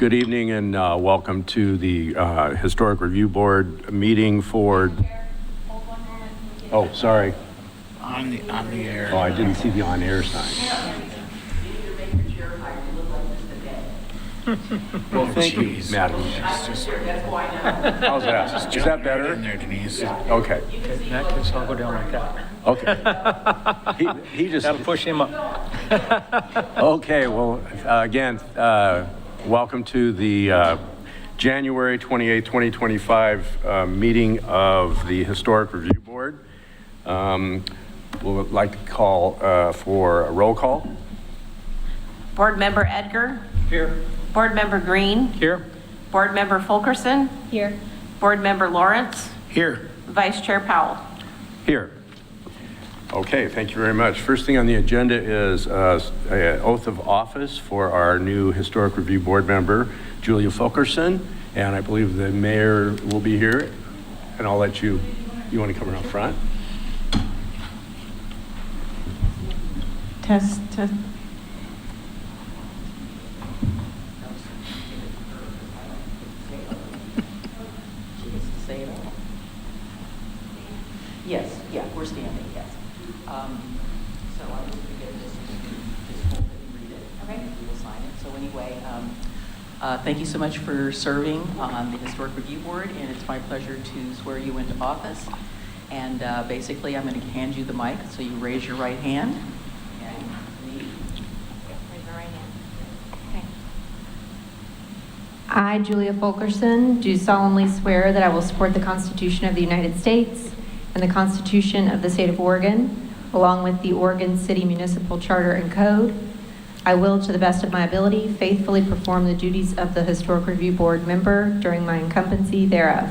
Good evening and welcome to the Historic Review Board meeting for... Oh, sorry. On the air. Oh, I didn't see the on-air sign. Well, thank you, madam. Just How's that? Is jump that right better? in there, Denise. Okay. In that case, I'll go down like that. Okay. He just... That'll push him up. Okay, well, again, welcome to the January 28, 2025 meeting of the Historic Review Board. We'd like to call for a roll call. Board Member Edgar. Here. Board Member Green. Here. Board Member Fulkerson. Here. Board Member Lawrence. Here. Vice Chair Powell. Here. Okay, thank you very much. First thing on the agenda is an oath of office for our new Historic Review Board member, Julia Fulkerson, and I believe the mayor will be here, and I'll let you want to come around front? Test. Yes, yeah, we're standing, yes. So I will begin just hold it and read it. Okay. We will sign it. So anyway, thank you so much for serving on the Historic Review Board, and it's my pleasure to swear you into office. And basically, I'm going to hand you the mic, so you raise your right hand. And read. Raise your right hand. Okay. I, Julia Fulkerson, do solemnly swear that I will support the Constitution of the United States and the Constitution of the State of Oregon, along with the Oregon City Municipal Charter and Code. I will, to the best of my ability, faithfully perform the duties of the Historic Review Board member during my incumbency thereof.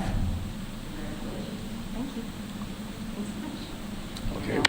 Thank you. Thanks so much. Okay.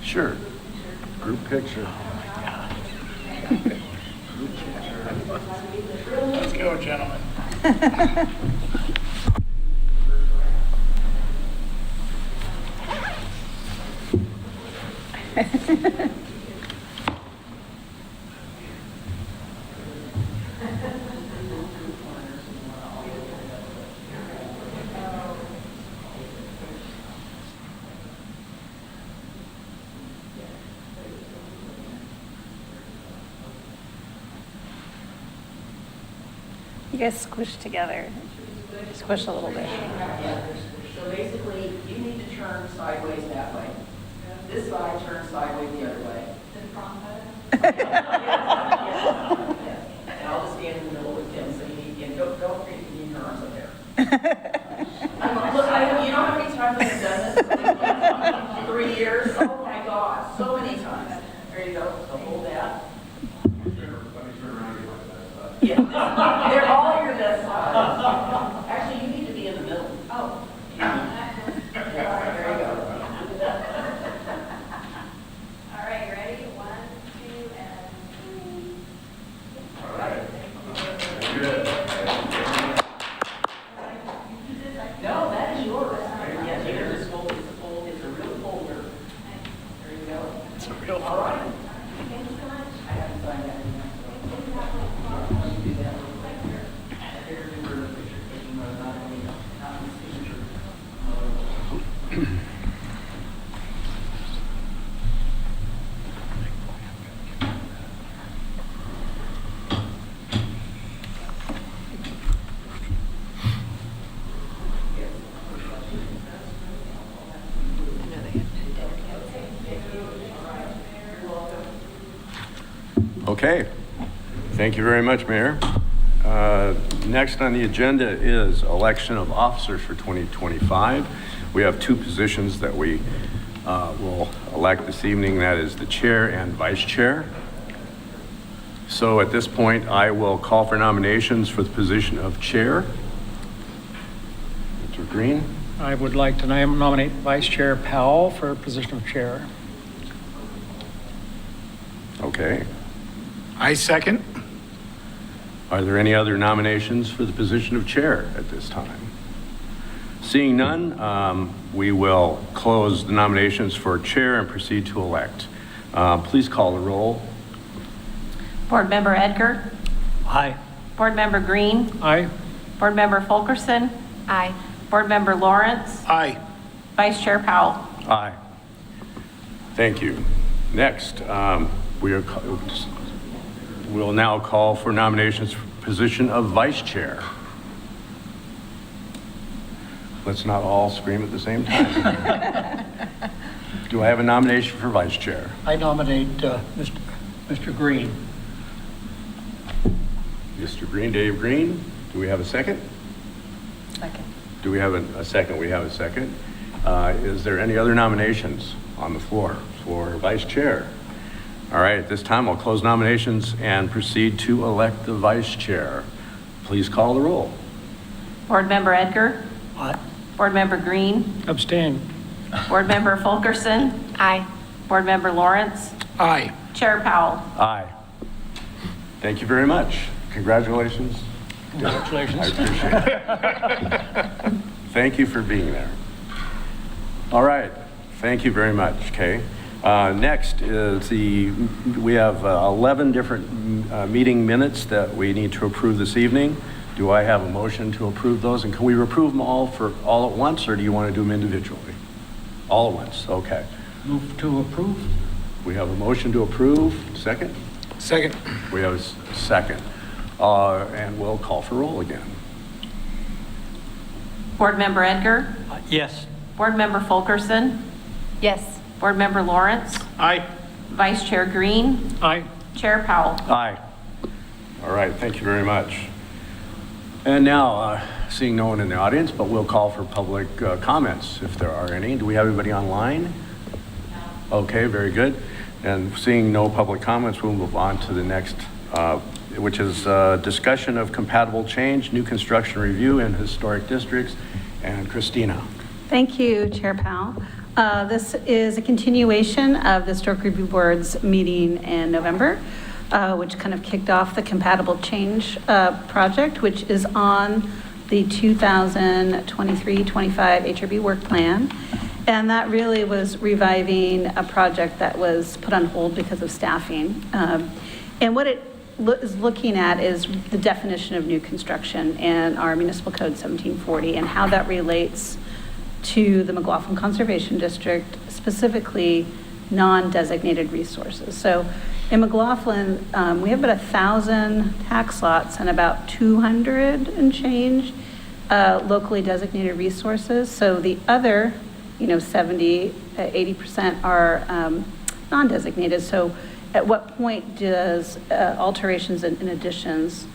Sure. Group picture. Let's go, gentlemen. You guys squish together. Squish a little bit. So basically, you need to turn sideways that way. This side turns sideways the other way. Yes. And I'll just stand in the middle with Tim, so you need, and don't forget you need your arms up there. Look, you know how many times I've done this? 3 years? Oh my gosh, so many times. There you go, so hold that. Yeah, they're all your best sides. Actually, you need to be in the middle. Oh. Yeah, there you go. All right, you ready? 1, 2, and 3. All right. No, that is yours. Yeah, you can just hold, it's a real folder. Okay. Thank you very much, Mayor. Next on the agenda is election of officers for 2025. We have two positions that we will elect this evening. That is the chair and vice chair. So at this point, I will call for nominations for the position of chair. Mr. Green? I would like to nominate Vice Chair Powell for position of chair. Okay. I second. Are there any other nominations for the position of chair at this time? Seeing none, we will close the nominations for chair and proceed to elect. Please call the roll. Board Member Edgar. Aye. Board Member Green. Aye. Board Member Fulkerson. Aye. Board Member Lawrence. Aye. Vice Chair Powell. Aye. Thank you. Next, we'll now call for nominations for position of vice chair. Let's not all scream at the same time. Do I have a nomination for vice chair? I nominate Mr. Green. Mr. Green, Dave Green. Do we have a second? Second. Do we have a second? We have a second. Is there any other nominations on the floor for vice chair? All right, at this time, I'll close nominations and proceed to elect the vice chair. Please call the roll. Board Member Edgar. Aye. Board Member Green. Abstain. Board Member Fulkerson. Aye. Board Member Lawrence. Aye. Chair Powell. Aye. Thank you very much. Congratulations. Congratulations. I appreciate it. Thank you for being there. All right. Thank you very much, Kay. Next is we have 11 different meeting minutes that we need to approve this evening. Do I have a motion to approve those? And can we approve them all at once, or do you want to do them individually? All at once, okay. Move to approve. We have a motion to approve. Second? Second. We have a second. And we'll call for roll again. Board Member Edgar. Yes. Board Member Fulkerson. Yes. Board Member Lawrence. Aye. Vice Chair Green. Aye. Chair Powell. Aye. All right, thank you very much. And now, seeing no one in the audience, but we'll call for public comments if there are any. Do we have anybody online? Okay, very good. And seeing no public comments, we'll move on to the next, which is discussion of compatible change, new construction review in historic districts. And Christina. Thank you, Chair Powell. This is a continuation of the Historic Review Board's meeting in November, which kind of kicked off the compatible change project, which is on the 2023-25 HRB work plan. And that really was reviving a project that was put on hold because of staffing. And what it is looking at is the definition of new construction in our Municipal Code 1740 and how that relates to the McLaughlin Conservation District, specifically non-designated resources. So in McLaughlin, we have about 1,000 tax lots and about 200 and change locally designated resources. So the other, 70, 80% are non-designated. So at what point does alterations and additions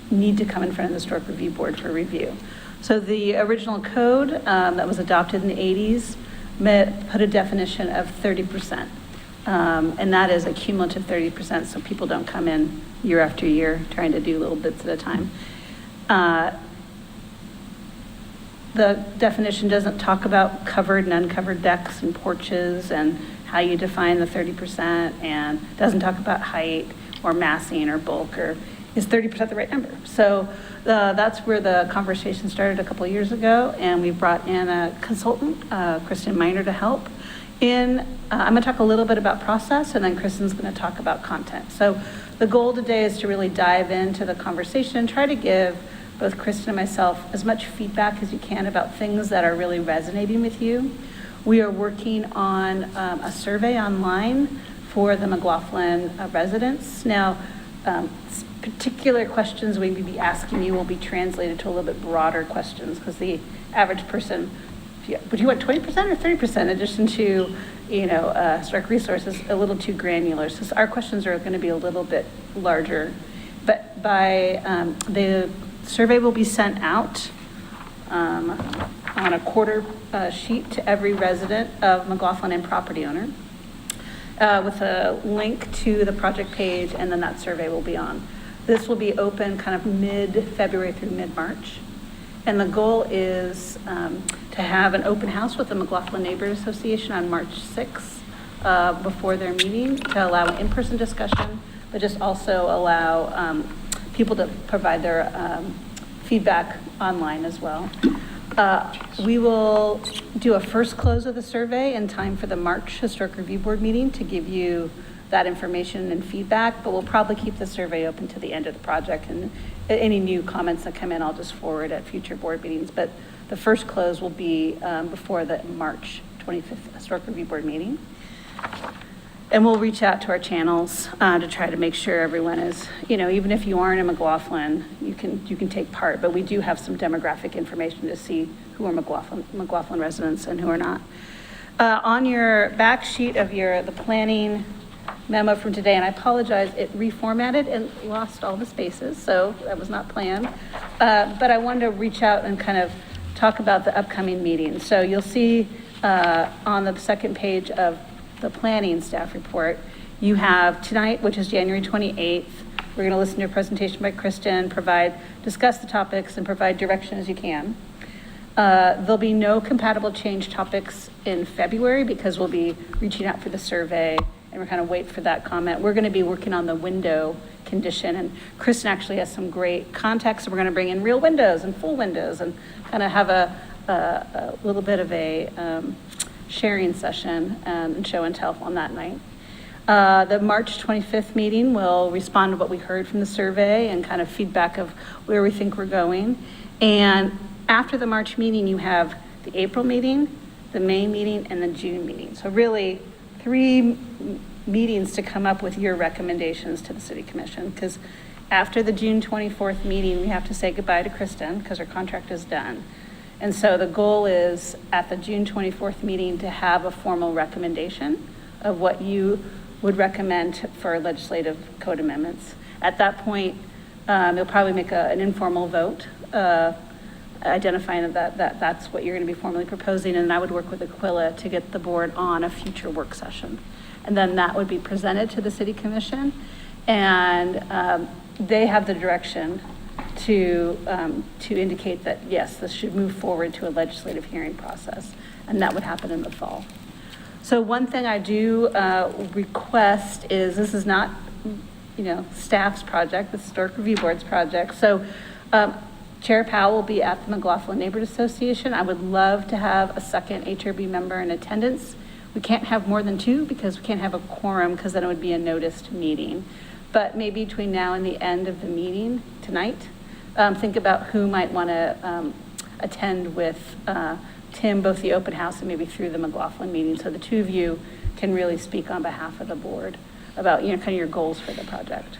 need to come in front of the Historic Review Board for review? So the original code that was adopted in the 80s put a definition of 30%. And that is a cumulative 30%, so people don't come in year after year trying to do little bits at a time. The definition doesn't talk about covered and uncovered decks and porches and how you define the 30%, and doesn't talk about height or massing or bulk, or is 30% the right number? So that's where the conversation started a couple of years ago, and we brought in a consultant, Kristen Miner, to help. I'm going to talk a little bit about process, and then Kristen's going to talk about content. So the goal today is to really dive into the conversation, try to give both Kristen and myself as much feedback as you can about things that are really resonating with you. We are working on a survey online for the McLaughlin residents. Now, particular questions we may be asking you will be translated to a little bit broader questions, because the average person, would you want 20% or 30% in addition to historic resources a little too granular. So our questions are going to be a little bit larger. But the survey will be sent out on a quarter sheet to every resident of McLaughlin and property owner with a link to the project page, and then that survey will be on. This will be open kind of mid-February through mid-March. And the goal is to have an open house with the McLaughlin Neighborhood Association on March 6th before their meeting to allow an in-person discussion, but just also allow people to provide their feedback online as well. We will do a first close of the survey in time for the March Historic Review Board meeting to give you that information and feedback, but we'll probably keep the survey open to the end of the project, and any new comments that come in, I'll just forward at future board meetings. But the first close will be before the March 25th Historic Review Board meeting. And we'll reach out to our channels to try to make sure everyone is, even if you aren't in McLaughlin, you can take part, but we do have some demographic information to see who are McLaughlin residents and who are not. On your back sheet of the planning memo from today, and I apologize, it reformatted and lost all the spaces, so that was not planned. But I wanted to reach out and kind of talk about the upcoming meetings. So you'll see on the second page of the planning staff report, you have tonight, which is January 28th. We're going to listen to a presentation by Kristen, discuss the topics and provide direction as you can. There'll be no compatible change topics in February because we'll be reaching out for the survey and we're kind of wait for that comment. We're going to be working on the window condition, and Kristen actually has some great context. So we're going to bring in real windows and full windows and kind of have a little bit of a sharing session and show and tell on that night. The March 25th meeting will respond to what we heard from the survey and kind of feedback of where we think we're going. And after the March meeting, you have the April meeting, the May meeting, and the June meeting. So really 3 meetings to come up with your recommendations to the City Commission, because after the June 24th meeting, we have to say goodbye to Kristen because her contract is done. And so the goal is at the June 24th meeting to have a formal recommendation of what you would recommend for legislative code amendments. At that point, you'll probably make an informal vote identifying that's what you're going to be formally proposing, and I would work with Aquila to get the board on a future work session. And then that would be presented to the City Commission, and they have the direction to indicate that, yes, this should move forward to a legislative hearing process, and that would happen in the fall. So one thing I do request is, this is not, staff's project, the Historic Review Board's project. So Chair Powell will be at the McLaughlin Neighborhood Association. I would love to have a second HRB member in attendance. We can't have more than 2 because we can't have a quorum, because then it would be a noticed meeting. But maybe between now and the end of the meeting tonight, think about who might want to attend with Tim, both the open house and maybe through the McLaughlin meeting. So the 2 of you can really speak on behalf of the board about, kind of your goals for the project.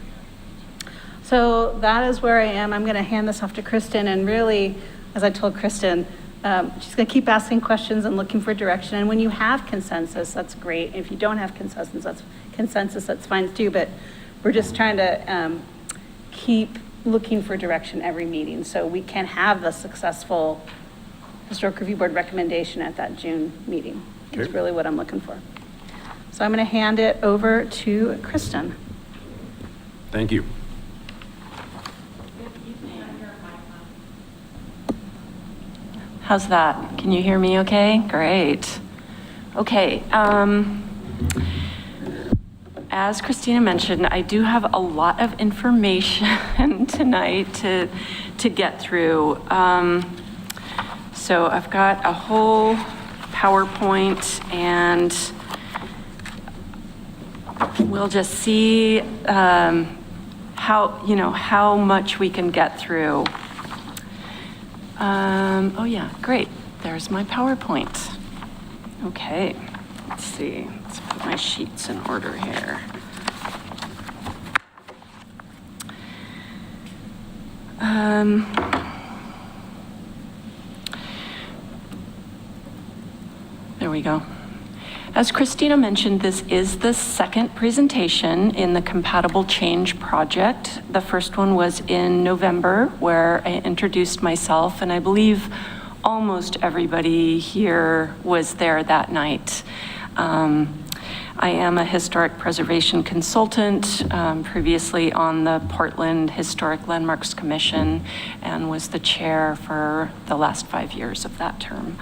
So that is where I am. I'm going to hand this off to Kristen, and really, as I told Kristen, she's going to keep asking questions and looking for direction. And when you have consensus, that's great. If you don't have consensus, that's fine too. But we're just trying to keep looking for direction every meeting so we can have the successful Historic Review Board recommendation at that June meeting. Okay. That's really what I'm looking for. So I'm going to hand it over to Kristen. Thank you. How's that? Can you hear me okay? Great. Okay. As Christina mentioned, I do have a lot of information tonight to get through. So I've got a whole PowerPoint, and we'll just see how much we can get through. Oh yeah, great. There's my PowerPoint. Okay, let's see. Let's put my sheets in order here. There we go. As Christina mentioned, this is the second presentation in the Compatible Change project. The first one was in November, where I introduced myself, and I believe almost everybody here was there that night. I am a historic preservation consultant, previously on the Portland Historic Landmarks Commission, and was the chair for the last 5 years of that term.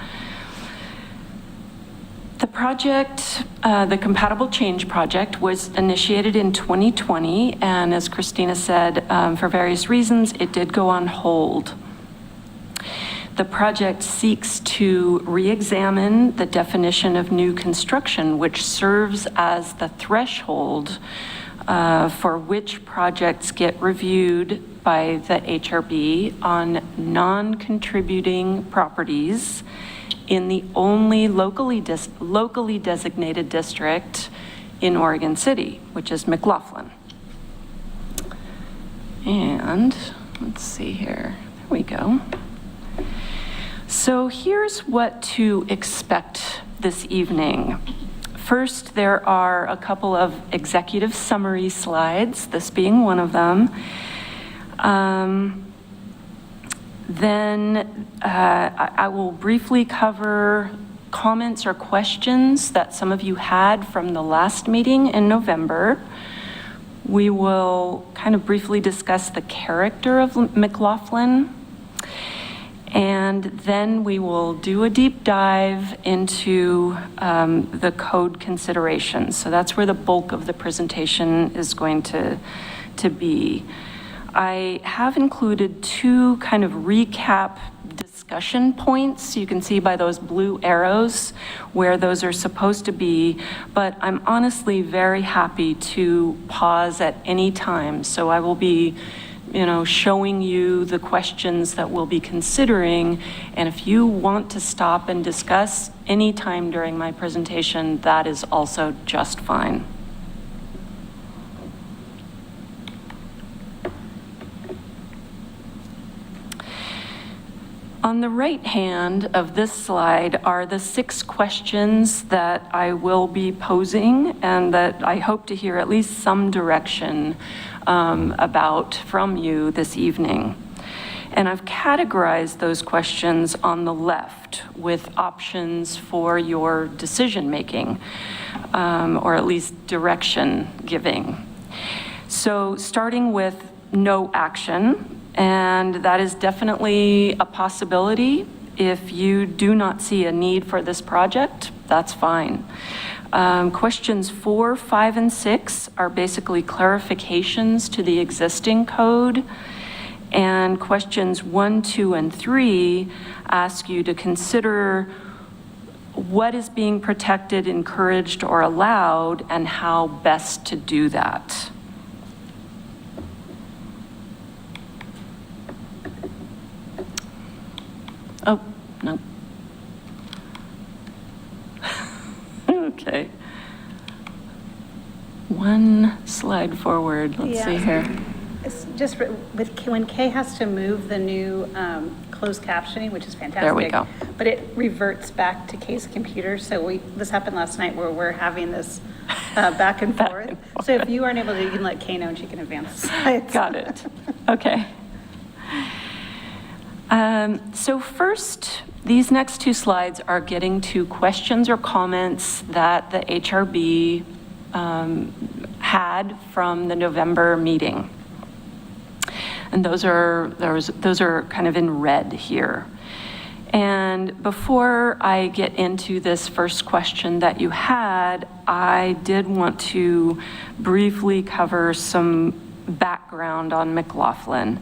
The project, the Compatible Change project, was initiated in 2020, and as Christina said, for various reasons, it did go on hold. The project seeks to re-examine the definition of new construction, which serves as the threshold for which projects get reviewed by the HRB on non-contributing properties in the only locally designated district in Oregon City, which is McLaughlin. And let's see here, there we go. So here's what to expect this evening. First, there are a couple of executive summary slides, this being one of them. Then I will briefly cover comments or questions that some of you had from the last meeting in November. We will kind of briefly discuss the character of McLaughlin. And then we will do a deep dive into the code considerations. So that's where the bulk of the presentation is going to be. I have included two kind of recap discussion points. You can see by those blue arrows where those are supposed to be, but I'm honestly very happy to pause at any time. So I will be showing you the questions that we'll be considering. And if you want to stop and discuss anytime during my presentation, that is also just fine. On the right hand of this slide are the 6 questions that I will be posing and that I hope to hear at least some direction about from you this evening. And I've categorized those questions on the left with options for your decision making, or at least direction giving. So starting with no action, and that is definitely a possibility. If you do not see a need for this project, that's fine. Questions 4, 5, and 6 are basically clarifications to the existing code. And questions 1, 2, and 3 ask you to consider what is being protected, encouraged, or allowed, and how best to do that. Oh, no. Okay. One slide forward. Let's see here. It's just when Kay has to move the new closed captioning, which is fantastic. There we go. But it reverts back to Kay's computer. So this happened last night where we're having this back and forth. So if you aren't able to, you can let Kay know and she can advance the slides. Got it. Okay. So first, these next 2 slides are getting to questions or comments that the HRB had from the November meeting. And those are kind of in red here. And before I get into this first question that you had, I did want to briefly cover some background on McLaughlin.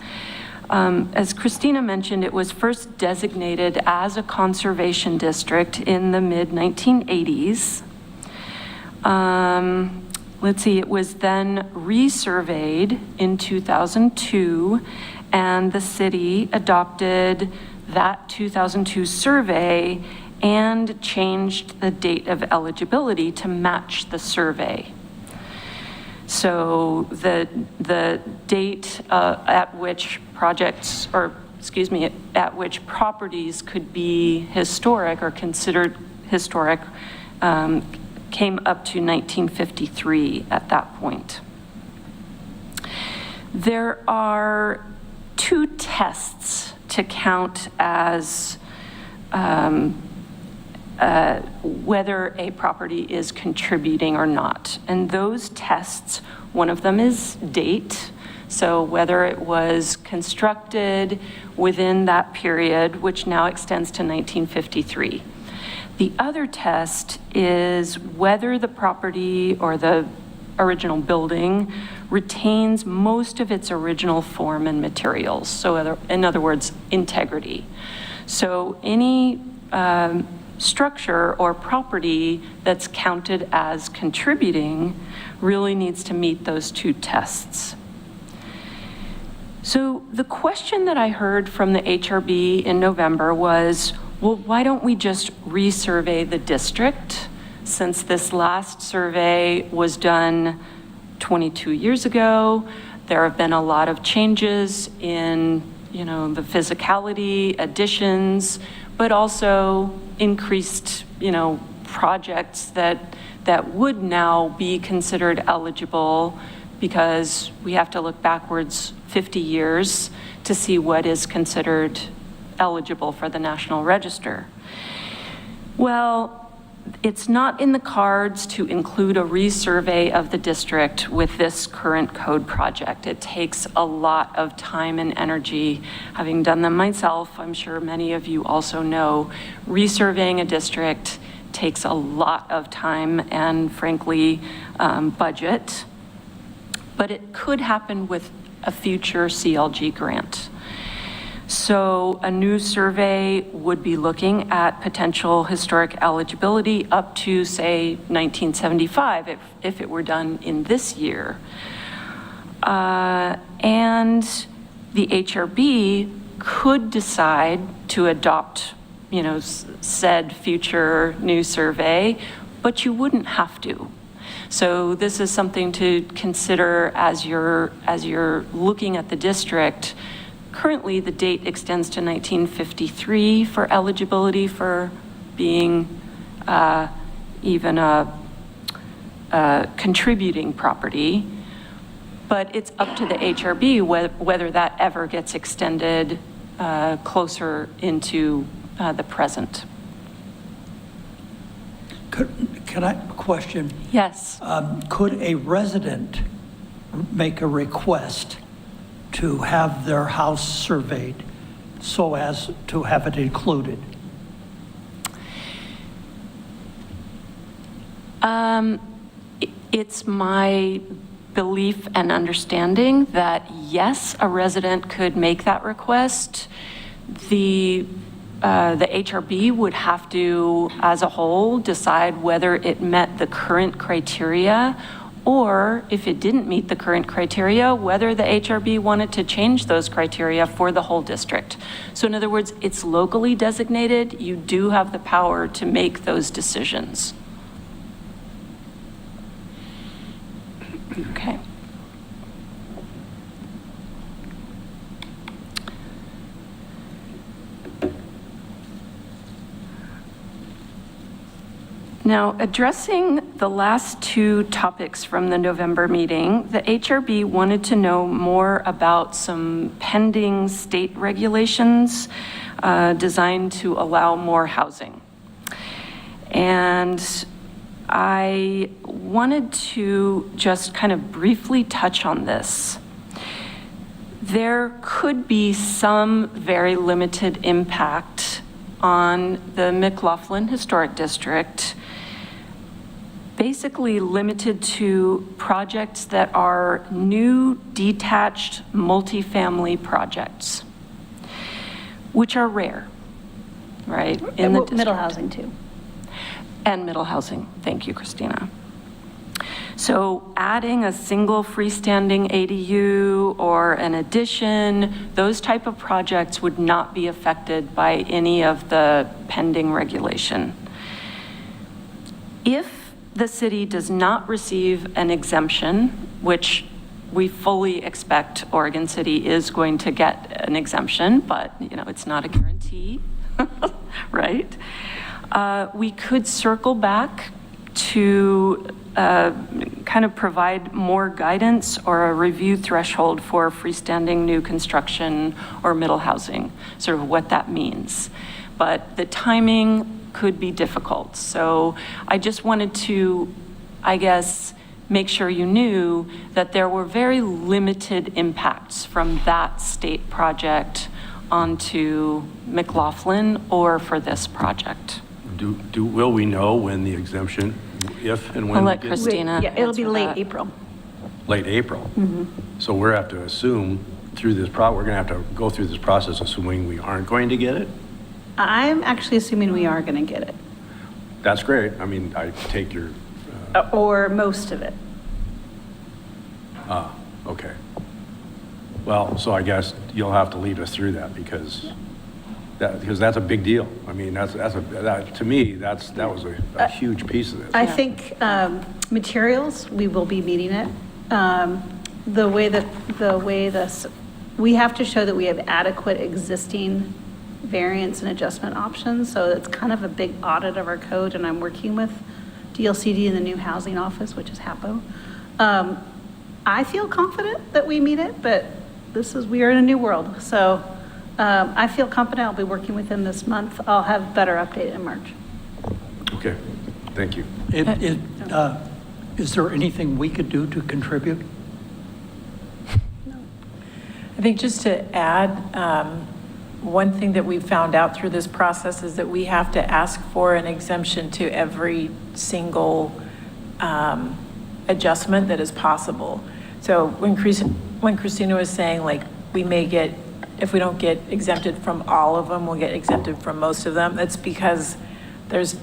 As Christina mentioned, it was first designated as a conservation district in the mid-1980s. Let's see, it was then resurveyed in 2002, and the city adopted that 2002 survey and changed the date of eligibility to match the survey. So the date at which projects, or excuse me, at which properties could be historic or considered historic came up to 1953 at that point. There are two tests to count as whether a property is contributing or not. And those tests, one of them is date, so whether it was constructed within that period, which now extends to 1953. The other test is whether the property or the original building retains most of its original form and materials. So in other words, integrity. So any structure or property that's counted as contributing really needs to meet those two tests. So the question that I heard from the HRB in November was, well, why don't we just resurvey the district, since this last survey was done 22 years ago? There have been a lot of changes in, the physicality, additions, but also increased, projects that would now be considered eligible, because we have to look backwards 50 years to see what is considered eligible for the National Register. Well, it's not in the cards to include a resurvey of the district with this current code project. It takes a lot of time and energy. Having done them myself, I'm sure many of you also know, resurveying a district takes a lot of time and, frankly, budget. But it could happen with a future CLG grant. So a new survey would be looking at potential historic eligibility up to, say, 1975, if it were done in this year. And the HRB could decide to adopt, said future new survey, but you wouldn't have to. So this is something to consider as you're looking at the district. Currently, the date extends to 1953 for eligibility for being even a contributing property, but it's up to the HRB whether that ever gets extended closer into the present. Can I question? Yes. Could a resident make a request to have their house surveyed so as to have it included? It's my belief and understanding that yes, a resident could make that request. The HRB would have to, as a whole, decide whether it met the current criteria, or if it didn't meet the current criteria, whether the HRB wanted to change those criteria for the whole district. So in other words, it's locally designated. You do have the power to make those decisions. Okay. Now, addressing the last two topics from the November meeting, the HRB wanted to know more about some pending state regulations designed to allow more housing. And I wanted to just kind of briefly touch on this. There could be some very limited impact on the McLaughlin Historic District, basically limited to projects that are new detached multifamily projects, which are rare, right? In the district. Middle housing too. And middle housing. Thank you, Christina. So adding a single freestanding ADU or an addition, those type of projects would not be affected by any of the pending regulation. If the city does not receive an exemption, which we fully expect Oregon City is going to get an exemption, but it's not a guarantee, right? We could circle back to kind of provide more guidance or a review threshold for freestanding new construction or middle housing, sort of what that means. But the timing could be difficult. So I just wanted to, I guess, make sure you knew that there were very limited impacts from that state project onto McLaughlin or for this project. Will we know when the exemption, if and when? I'll we let get- Christina Yeah, it'll be answer late that. April. Late April. So we're have to assume through this we're going to have to go through this process assuming we aren't going to get it? I'm actually assuming we are going to get it, That's great. I mean, I take your, or most of it. okay. Well, so I guess you'll have to lead us through that because that's a big deal. I mean, to me, that was a huge piece of this. I think materials, we will be meeting it. We have to show that we have adequate existing variance and adjustment options. So it's kind of a big audit of our code, and I'm working with DLCD and the new housing office, which is HAPO. I feel confident that we meet it, but we are in a new world. So I feel confident. I'll be working with them this month. I'll have a better update in March. Okay, thank you. Is there anything we could do to contribute? I think just to add, one thing that we found out through this process is that we have to ask for an exemption to every single adjustment that is possible. So when Christina was saying, like, we may get, if we don't get exempted from all of them, we'll get exempted from most of them, that's because there's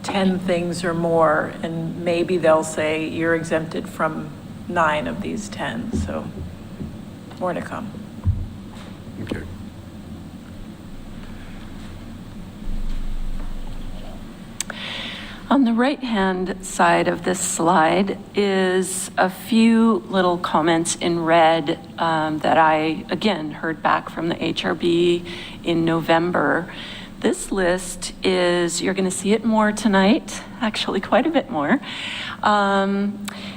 10 things or more, and maybe they'll say you're exempted from 9 of these 10, so more to come. Okay. On the right-hand side of this slide is a few little comments in red that I, again, heard back from the HRB in November. This list is, you're going to see it more tonight, actually quite a bit more.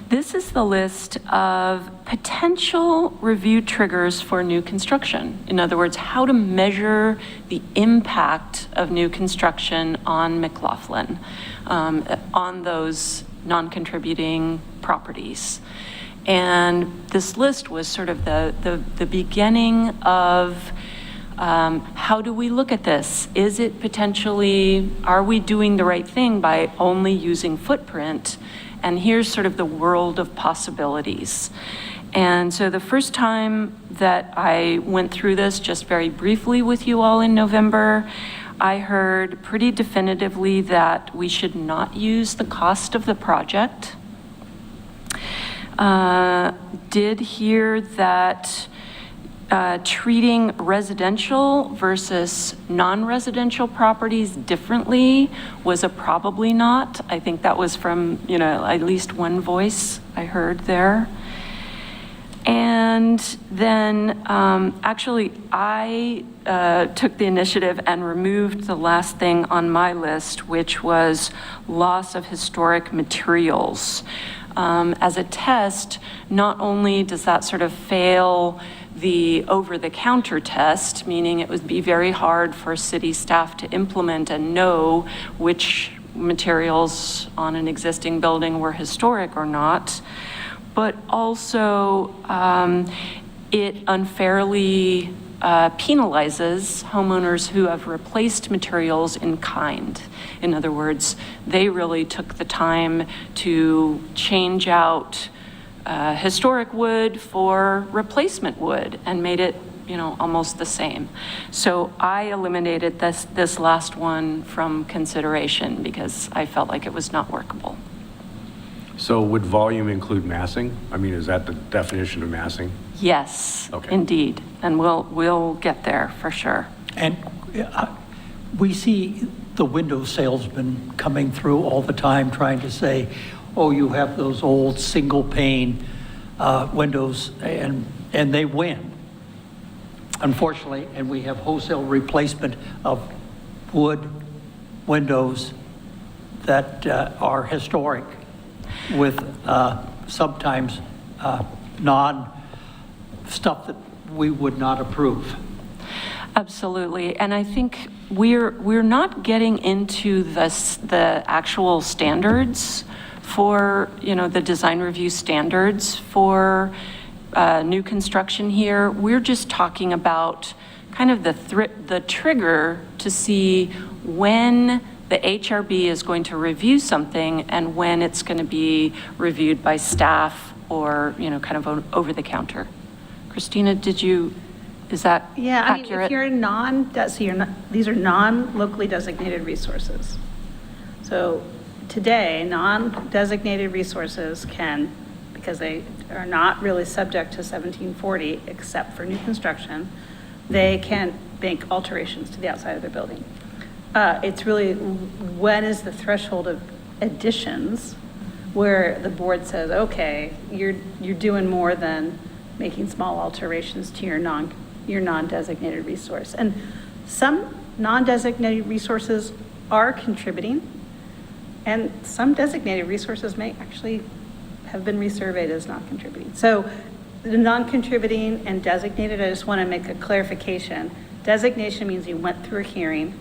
This is the list of potential review triggers for new construction. In other words, how to measure the impact of new construction on McLaughlin, on those non-contributing properties. And this list was sort of the beginning of how do we look at this? Is it potentially, are we doing the right thing by only using footprint? And here's sort of the world of possibilities. And so the first time that I went through this just very briefly with you all in November, I heard pretty definitively that we should not use the cost of the project. Did hear that treating residential versus non-residential properties differently was a probably not. I think that was from, at least one voice I heard there. And then actually I took the initiative and removed the last thing on my list, which was loss of historic materials. As a test, not only does that sort of fail the over-the-counter test, meaning it would be very hard for city staff to implement and know which materials on an existing building were historic or not, but also it unfairly penalizes homeowners who have replaced materials in kind. In other words, they really took the time to change out historic wood for replacement wood and made it, almost the same. So I eliminated this last one from consideration because I felt like it was not workable. So would volume include massing? I mean, is that the definition of massing? Yes, Okay. indeed. And we'll get there for sure. And we see the window salesman coming through all the time trying to say, oh, you have those old single pane windows, and they win, unfortunately. And we have wholesale replacement of wood windows that are historic with sometimes stuff that we would not approve. Absolutely, and I think we're not getting into the actual standards for, the design review standards for new construction here. We're just talking about kind of the trigger to see when the HRB is going to review something and when it's going to be reviewed by staff or, kind of over the counter. Christina, is that Yeah, I mean, accurate? if you're these are non-locally designated resources. So today, non-designated resources can, because they are not really subject to 1740 except for new construction, they can make alterations to the outside of their building. It's really, when is the threshold of additions where the board says, okay, you're doing more than making small alterations to your non-designated resource. And some non-designated resources are contributing, and some designated resources may actually have been resurveyed as not contributing. So the non-contributing and designated, I just want to make a clarification. Designation means you went through a hearing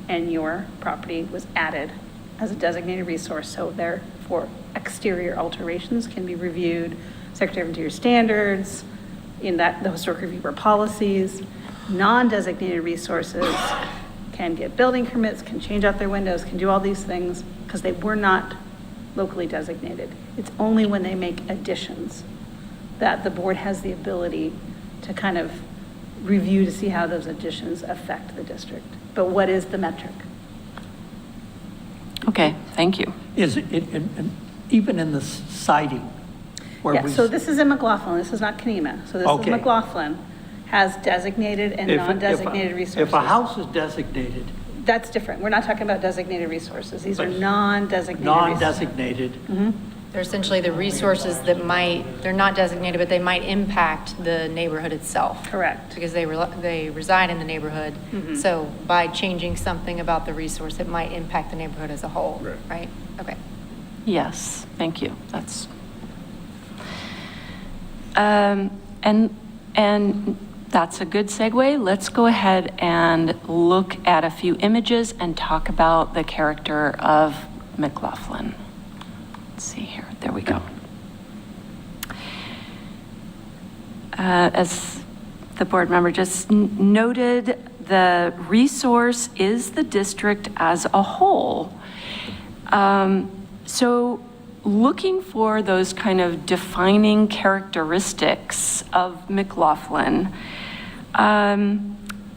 and your property was added as a designated resource. So therefore, exterior alterations can be reviewed, Secretary of Interior standards, in that the historic review board policies. Non-designated resources can get building permits, can change out their windows, can do all these things because they were not locally designated. It's only when they make additions that the board has the ability to kind of review to see how those additions affect the district. But what is the metric? Okay, thank you. Is it, even in the siding? Where Yeah, we- so this is in McLaughlin, this is not Kenema. So this is Okay. McLaughlin, has designated and non-designated resources. If a house is designated, That's different. We're not talking about designated resources. These are But non-designated resources. non-designated, They're essentially the resources that they're not designated, but they might impact the neighborhood itself. Correct. Because they reside in the neighborhood. So by changing something about the resource, it might impact the neighborhood as a whole, right? Okay. Yes, thank you. That's, and that's a good segue. Let's go ahead and look at a few images and talk about the character of McLaughlin. Let's see here. There we go. As the board member just noted, the resource is the district as a whole. So looking for those kind of defining characteristics of McLaughlin,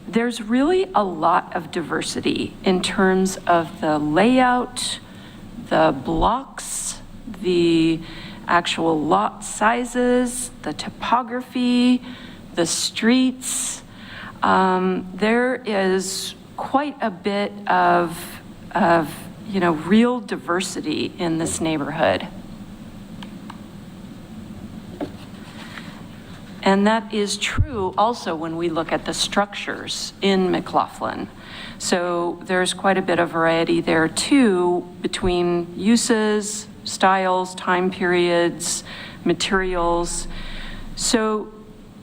there's really a lot of diversity in terms of the layout, the blocks, the actual lot sizes, the topography, the streets. There is quite a bit of real diversity in this neighborhood. And that is true also when we look at the structures in McLaughlin. So there's quite a bit of variety there too between uses, styles, time periods, materials. So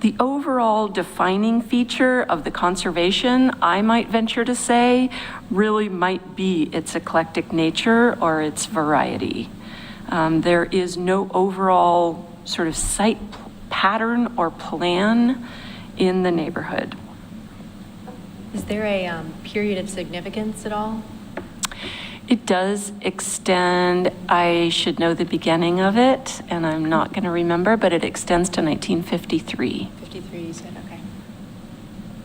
the overall defining feature of the conservation, I might venture to say, really might be its eclectic nature or its variety. There is no overall sort of site pattern or plan in the neighborhood. Is there a period of significance at all? It does extend, I should know the beginning of it, and I'm not going to remember, but it extends to 1953. 53, you said, okay.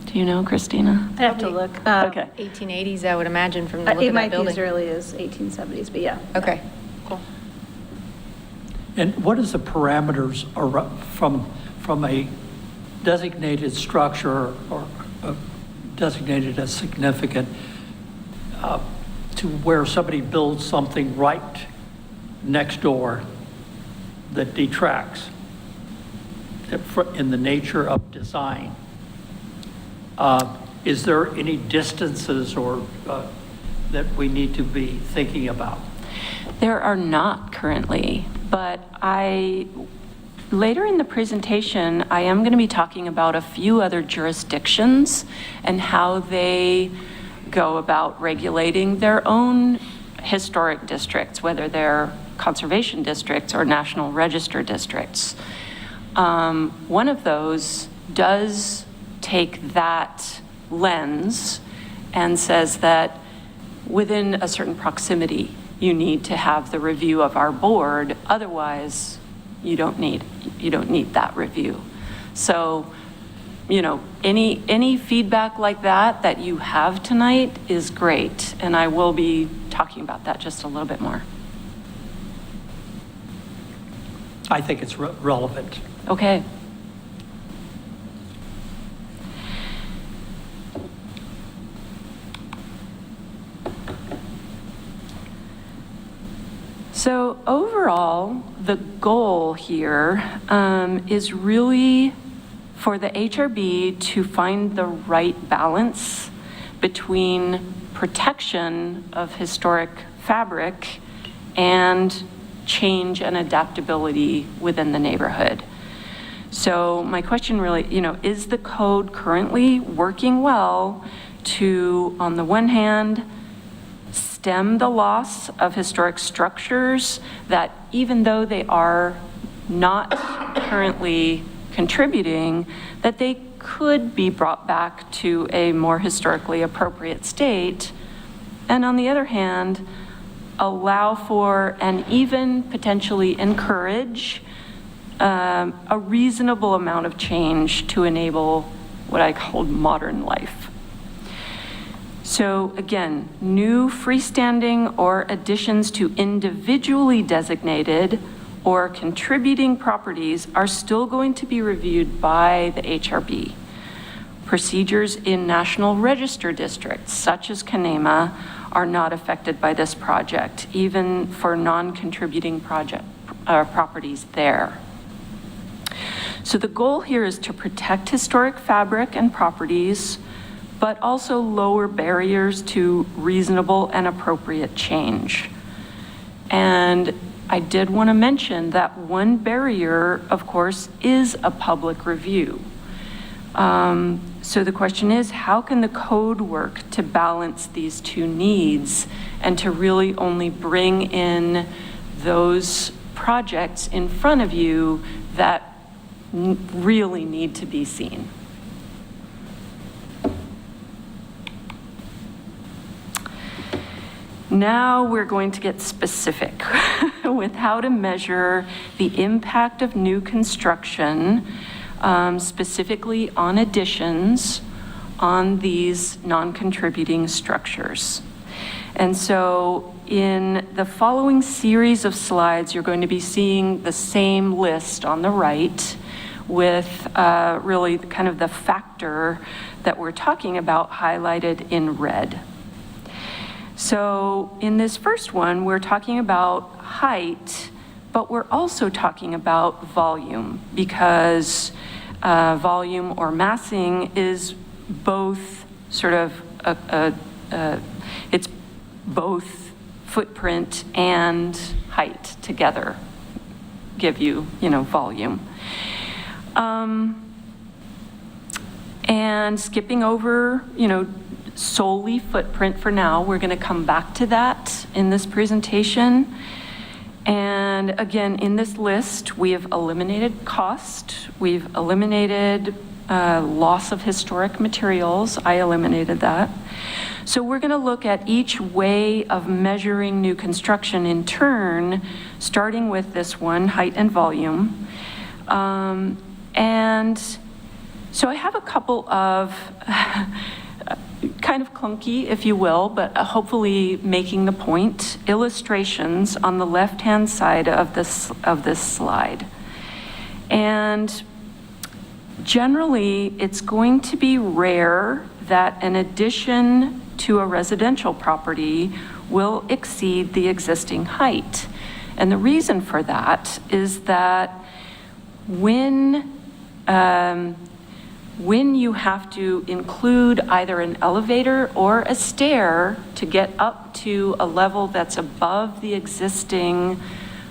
Do you know, Christina? I have to look. Okay. 1880s, I would imagine, from the look It of might that be building. as early as 1870s, but yeah. Okay, cool. and what is the parameters from a designated structure or designated as significant to where somebody builds something right next door that detracts in the nature of design? Is there any distances or that we need to be thinking about? There are not currently, but later in the presentation, I am going to be talking about a few other jurisdictions and how they go about regulating their own historic districts, whether they're conservation districts or National Register districts. One of those does take that lens and says that within a certain proximity, you need to have the review of our board. Otherwise, you don't need that review. So, you know, any feedback like that you have tonight is great, and I will be talking about that just a little bit more. I think it's relevant. Okay. So overall, the goal here is really for the HRB to find the right balance between protection of historic fabric and change and adaptability within the neighborhood. So my question really, is the code currently working well to, on the one hand, stem the loss of historic structures that, even though they are not currently contributing, that they could be brought back to a more historically appropriate state, and on the other hand, allow for and even potentially encourage a reasonable amount of change to enable what I called modern life. So again, new freestanding or additions to individually designated or contributing properties are still going to be reviewed by the HRB. Procedures in National Register districts, such as Kanema, are not affected by this project, even for non-contributing properties there. So the goal here is to protect historic fabric and properties, but also lower barriers to reasonable and appropriate change. And I did want to mention that one barrier, of course, is a public review. So the question is, how can the code work to balance these two needs and to really only bring in those projects in front of you that really need to be seen? Now we're going to get specific with how to measure the impact of new construction, specifically on additions on these non-contributing structures. And so in the following series of slides, you're going to be seeing the same list on the right with really kind of the factor that we're talking about highlighted in red. So in this first one, we're talking about height, but we're also talking about volume, because volume or massing is both sort of, it's both footprint and height together give you, volume. And skipping over, solely footprint for now. We're going to come back to that in this presentation. And again, in this list, we have eliminated cost. We've eliminated loss of historic materials. I eliminated that. So we're going to look at each way of measuring new construction in turn, starting with this one, height and volume. And so I have a couple of kind of clunky, if you will, but hopefully making the point, illustrations on the left-hand side of this slide. And generally, it's going to be rare that an addition to a residential property will exceed the existing height. And the reason for when you have to include either an elevator or a stair to get up to a level that's above the existing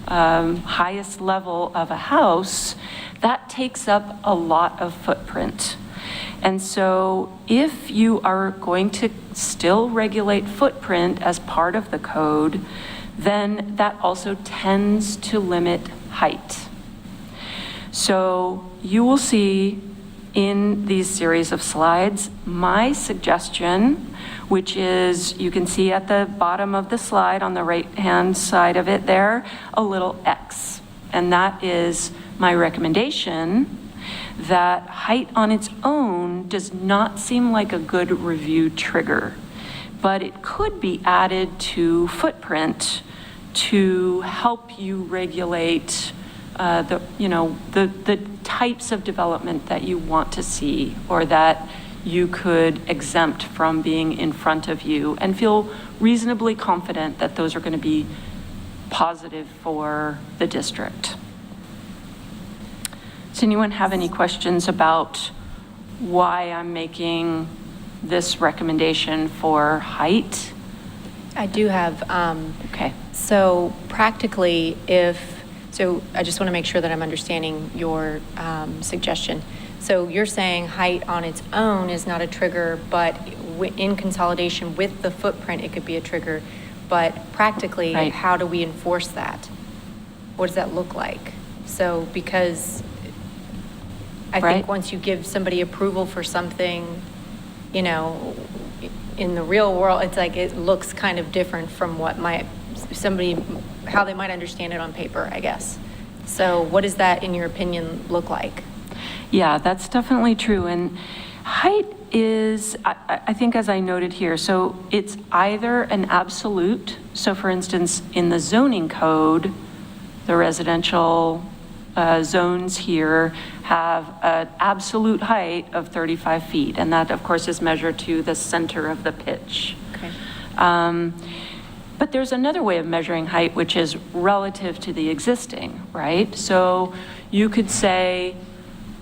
highest level of a house, that takes up a lot of footprint. And so if you are going to still regulate footprint as part of the code, then that also tends to limit height. So you will see in these series of slides my suggestion, which is, you can see at the bottom of the slide on the right-hand side of it there, a little X. And that is my recommendation that height on its own does not seem like a good review trigger, but it could be added to footprint to help you regulate the types of development that you want to see, or that you could exempt from being in front of you, and feel reasonably confident that those are going to be positive for the district. Does anyone have any questions about why I'm making this recommendation for height? I do have, Okay. so practically so I just want to make sure that I'm understanding your suggestion. So you're saying height on its own is not a trigger, but in consolidation with the footprint, it could be a trigger. But practically, Right. How do we enforce that? What does that look like? So because I Right. think once you give somebody approval for something, in the real world, it's like it looks kind of different from what how they might understand it on paper, I guess. So what does that, in your opinion, look like? Yeah, that's definitely true. And height is, I think, as I noted here, so it's either an absolute. So for instance, in the zoning code, the residential zones here have an absolute height of 35 feet. And that, of course, is measured to the center of the pitch. Okay. But there's another way of measuring height, which is relative to the existing, right? So you could say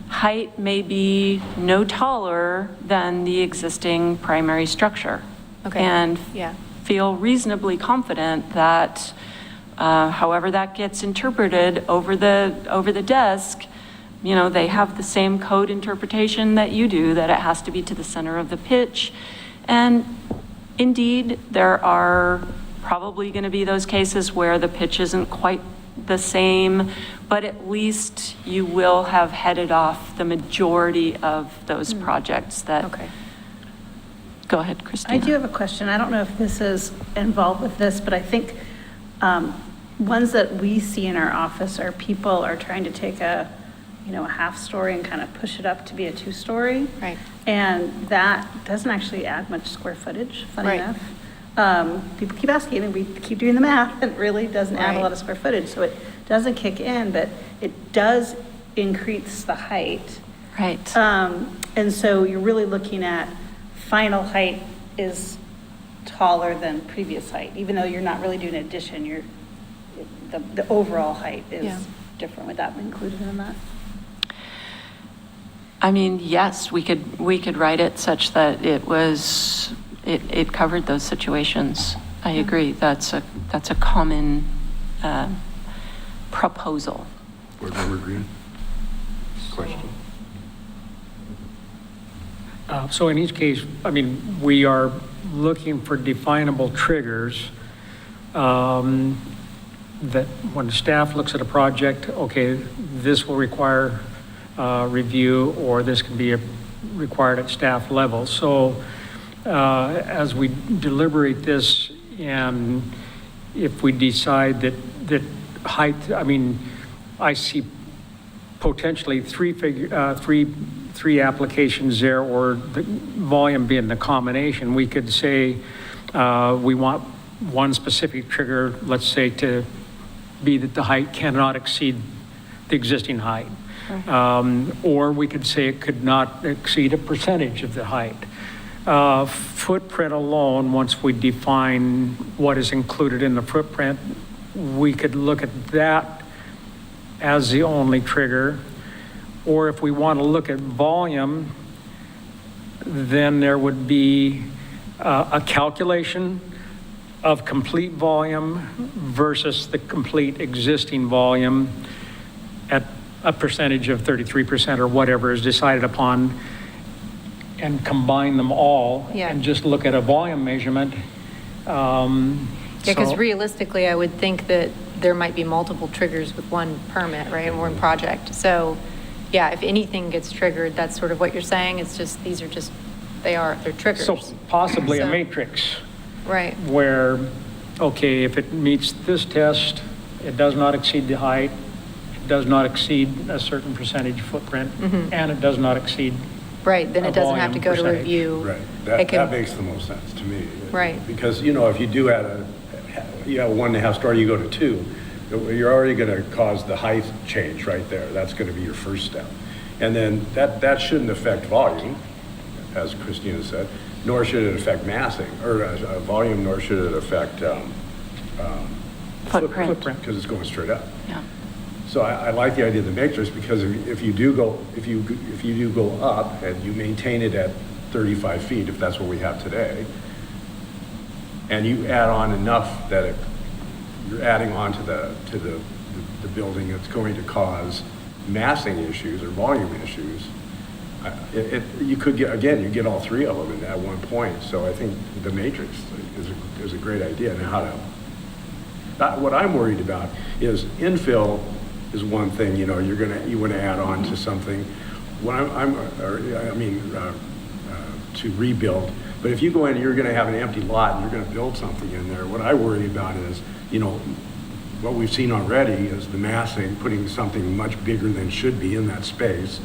height may be no taller than the existing primary structure. Okay. And Yeah. feel reasonably confident that however that gets interpreted over the desk, they have the same code interpretation that you do, that it has to be to the center of the pitch. And indeed, there are probably going to be those cases where the pitch isn't quite the same, but at least you will have headed off the majority of those projects that. Okay. Go ahead, Christina. I do have a question. I don't know if this is involved with this, but I think ones that we see in our office are people are trying to take a half story and kind of push it up to be a 2-story. Right. And that doesn't actually add much square footage, funny Right. enough. People keep asking, and we keep doing the math, and it really doesn't add a Right. lot of square footage. So it doesn't kick in, but it does increase the height. Right. And so you're really looking at final height is taller than previous height, even though you're not really doing addition, the overall height is Yeah. different. Would that be included in that? I mean, yes, we could write it such that it covered those situations. I agree. That's a common proposal. Board Member Green? Question? So in each case, we are looking for definable triggers that when staff looks at a project, okay, this will require review, or this can be required at staff level. So as we deliberate this, and if we decide that height, I see potentially three applications there, or the volume being the combination. We could say we want one specific trigger, let's say, to be that the height cannot exceed the existing height. Or we could say it could not exceed a percentage of the height. Footprint alone, once we define what is included in the footprint, we could look at that as the only trigger. Or if we want to look at volume, then there would be a calculation of complete volume versus the complete existing volume at a percentage of 33% or whatever is decided upon, and combine them all Yeah. and just look at a volume measurement. Because So- realistically, I would think that there might be multiple triggers with one permit, right, and one project. So, yeah, if anything gets triggered, that's sort of what you're saying. It's just, they're triggers. So possibly a So- matrix Right, where, okay, if it meets this test, it does not exceed the height, it does not exceed a certain percentage footprint, and it does not exceed, right, then A it doesn't have to go to volume percentage. review. Right, It that can- makes the most sense to me. Right. Because, you know, if you do have you have a 1.5 story, you go to 2, you're already going to cause the height change right there. That's going to be your first step. And then that shouldn't affect volume, as Christina said, nor should it affect massing, or volume, nor should it affect Footprint. because it's going straight up. Yeah. So I like the idea of the matrix, because if you do go up and you maintain it at 35 feet, if that's what we have today, and you add on enough that you're adding on to the building that's going to cause massing issues or volume issues, you could get, again, you get all three of them at one point. So I think the matrix is a great idea. Now what I'm worried about is infill is one thing, you know, you want to add on to something. When to rebuild. But if you go in, you're going to have an empty lot and you're going to build something in there. What I worry about is, you know, what we've seen already is the massing, putting something much bigger than should be in that space.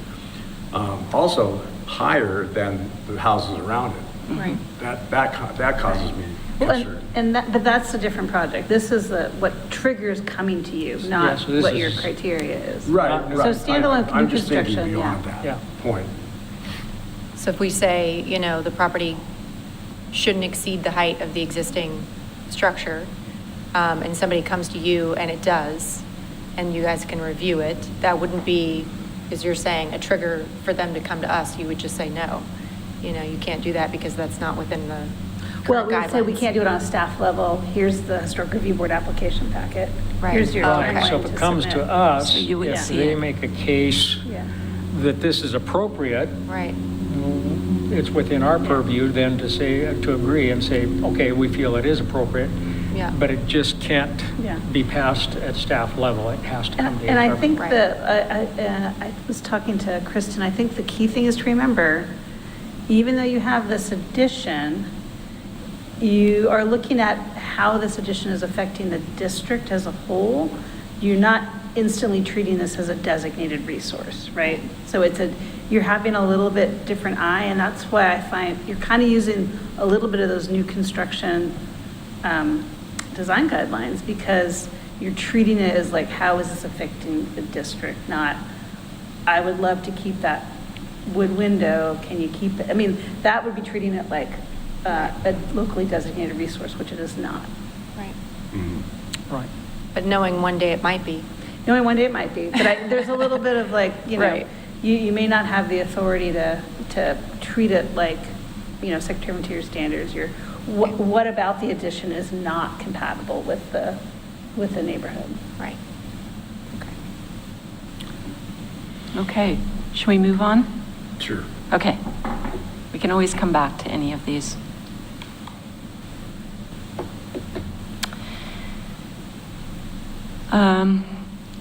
Also higher than the houses around it. Right. That causes me Well, concern. but that's a different project. This is what triggers coming to you, not so this what your is- criteria is. Right. So standalone I'm new just thinking construction, beyond yeah. Yeah. that point. So if we say, you know, the property shouldn't exceed the height of the existing structure, and somebody comes to you and it does, and you guys can review it, that wouldn't be, as you're saying, a trigger for them to come to us. You would just say, no, you know, you can't do that because that's not within the Well, current we would say we guidelines. can't do it on a staff level. Here's the Historic Review Board application packet. Right. Here's your Oh, Right, timeline so if to it comes submit. to us, So you would if see they it. make a case Yeah. that this is appropriate, Right, it's within our purview then to agree and say, okay, we feel it is appropriate, yeah. but it just can't Yeah. be passed at staff level. It has to come to And I HR. think Right. I was talking to Kristen, I think the key thing is to remember, even though you have this addition, you are looking at how this addition is affecting the district as a whole. You're not instantly treating this as a designated resource, right? So you're having a little bit different eye, and that's why I find you're kind of using a little bit of those new construction design guidelines, because you're treating it as like, how is this affecting the district? Not, I would love to keep that wood window, can you keep it? I mean, that would be treating it like a locally designated resource, which it is not. Right. Right. But knowing one day it might be. Knowing one day it might be, but there's a little bit of like, you know, Right. you may not have the authority to treat it like, you know, Secretary of Interior standards. What about the addition is not compatible with the neighborhood? Right. Okay. Okay, should we move on? Sure. Okay. We can always come back to any of these.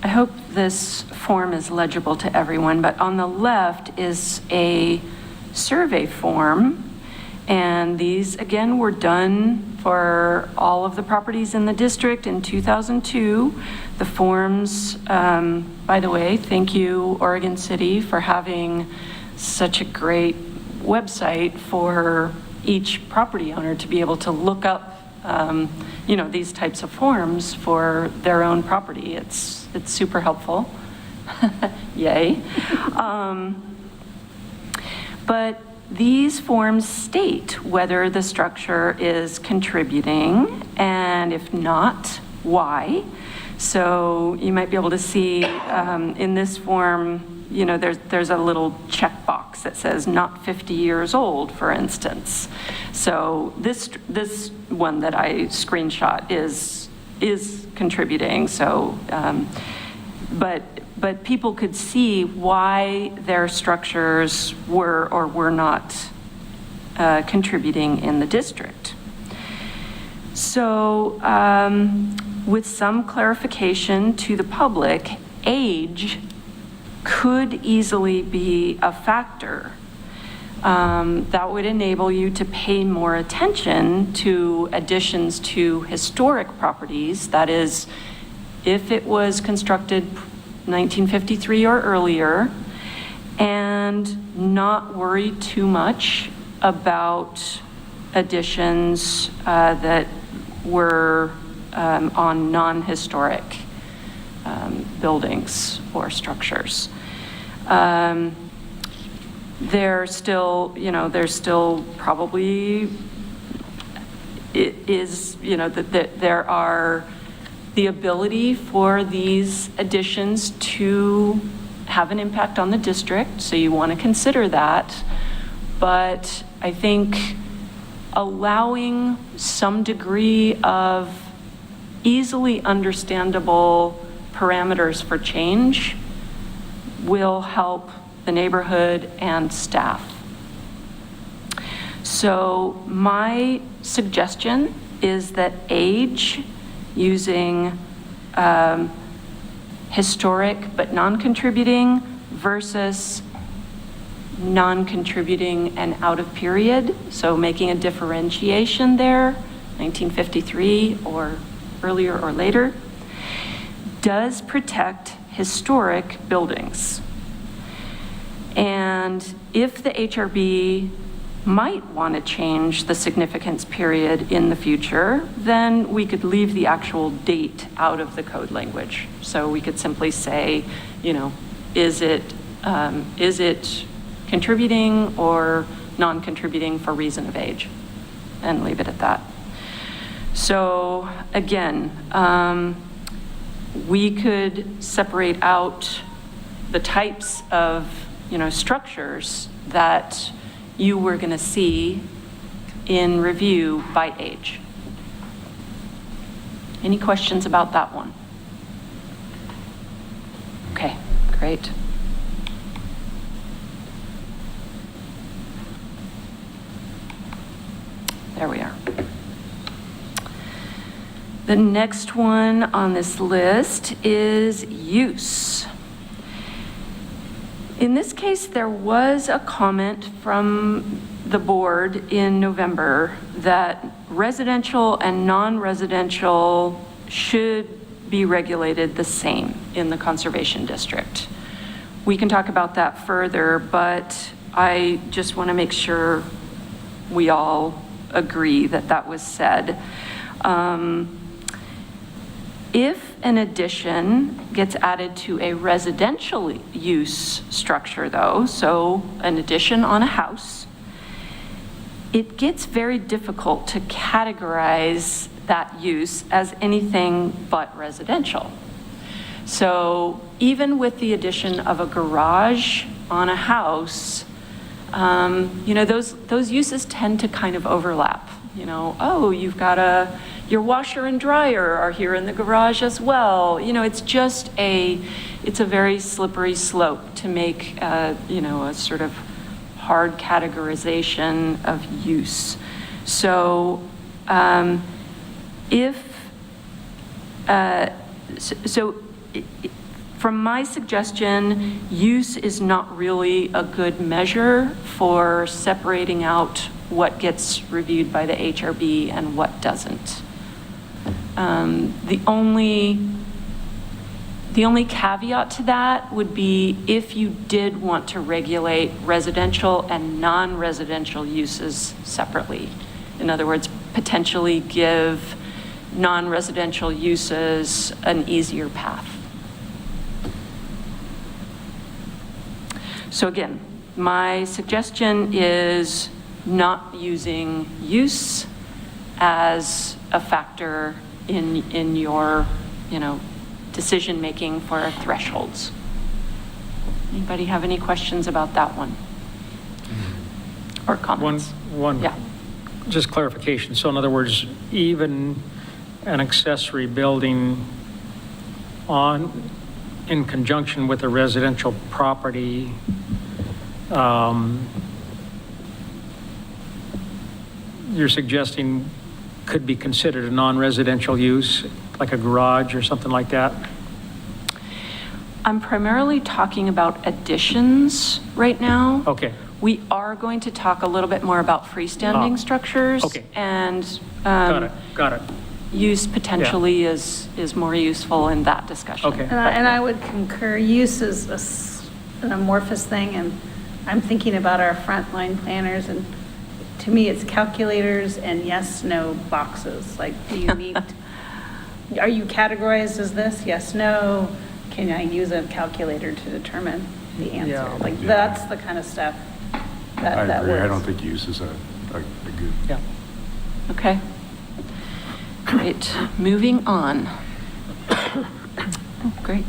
I hope this form is legible to everyone, but on the left is a survey form. And these, again, were done for all of the properties in the district in 2002. The forms, by the way, thank you, Oregon City, for having such a great website for each property owner to be able to look up, you know, these types of forms for their own property. It's super helpful. Yay. But these forms state whether the structure is contributing, and if not, why. So you might be able to see in this form, you know, there's a little checkbox box that says not 50 years old, for instance. So this one that I screenshot is contributing. So, but people could see why their structures were or were not contributing in the district. So with some clarification to the public, age could easily be a factor. That would enable you to pay more attention to additions to historic properties. That is, if it was constructed 1953 or earlier, and not worry too much about additions that were on non-historic buildings or structures. There's still probably that there are the ability for these additions to have an impact on the district, so you want to consider that. But I think allowing some degree of easily understandable parameters for change will help the neighborhood and staff. So my suggestion is that age, using historic but non-contributing versus non-contributing and out of period, so making a differentiation there, 1953 or earlier or later, does protect historic buildings. And if the HRB might want to change the significance period in the future, then we could leave the actual date out of the code language. So we could simply say, is it contributing or non-contributing for reason of age, and leave it at that. So again, we could separate out the types of structures that you were going to see in review by age. Any questions about that one? Okay, great. There we are. The next one on this list is use. In this case, there was a comment from the board in November that residential and non-residential should be regulated the same in the conservation district. We can talk about that further, but I just want to make sure we all agree that that was said. If an addition gets added to a residential use structure though, so an addition on a house, it gets very difficult to categorize that use as anything but residential. So even with the addition of a garage on a house, those uses tend to kind of overlap. Oh, you've got your washer and dryer are here in the garage as well. It's a very slippery slope to make, a sort of hard categorization of use. So from my suggestion, use is not really a good measure for separating out what gets reviewed by the HRB and what doesn't. The only caveat to that would be if you did want to regulate residential and non-residential uses separately. In other words, potentially give non-residential uses an easier path. So again, my suggestion is not using use as a factor in your, decision-making for thresholds. Anybody have any questions about that one? or comments. One, Yeah. just clarification. So in other words, even an accessory building in conjunction with a residential property, you're suggesting could be considered a non-residential use, like a garage or something like that? I'm primarily talking about additions right now. Okay. We are going to talk a little bit more about freestanding structures. okay. And Got it. use potentially is more useful in that discussion. Okay. And I would concur, use is an amorphous thing, and I'm thinking about our frontline planners, and to me, it's calculators and yes, no boxes. Like, do you need, are you categorized as this? Yes, no? Can I use a calculator to determine the answer? Yeah. Like, that's the kind of stuff I that agree. I works. don't think use is a good. Yeah. Okay. Great. Moving on. Oh, great.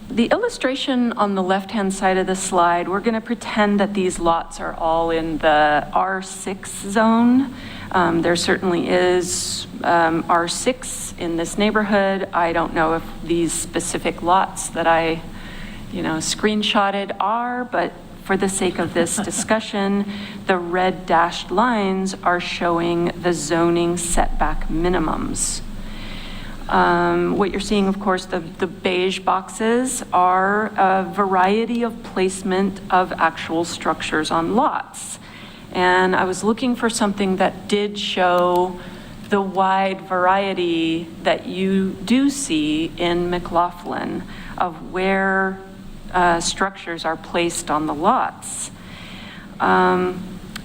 The illustration on the left-hand side of the slide, we're going to pretend that these lots are all in the R6 zone. There certainly is R6 in this neighborhood. I don't know if these specific lots that I, screenshotted are, but for the sake of this discussion, the red dashed lines are showing the zoning setback minimums. What you're seeing, of course, the beige boxes are a variety of placement of actual structures on lots. And I was looking for something that did show the wide variety that you do see in McLaughlin of where structures are placed on the lots.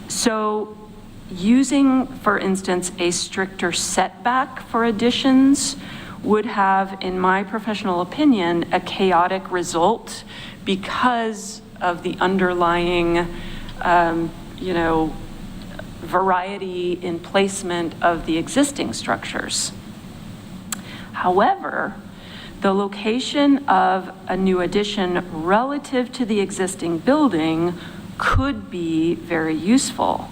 So using, for instance, a stricter setback for additions would have, in my professional opinion, a chaotic result because of the underlying, variety in placement of the existing structures. However, the location of a new addition relative to the existing building could be very useful.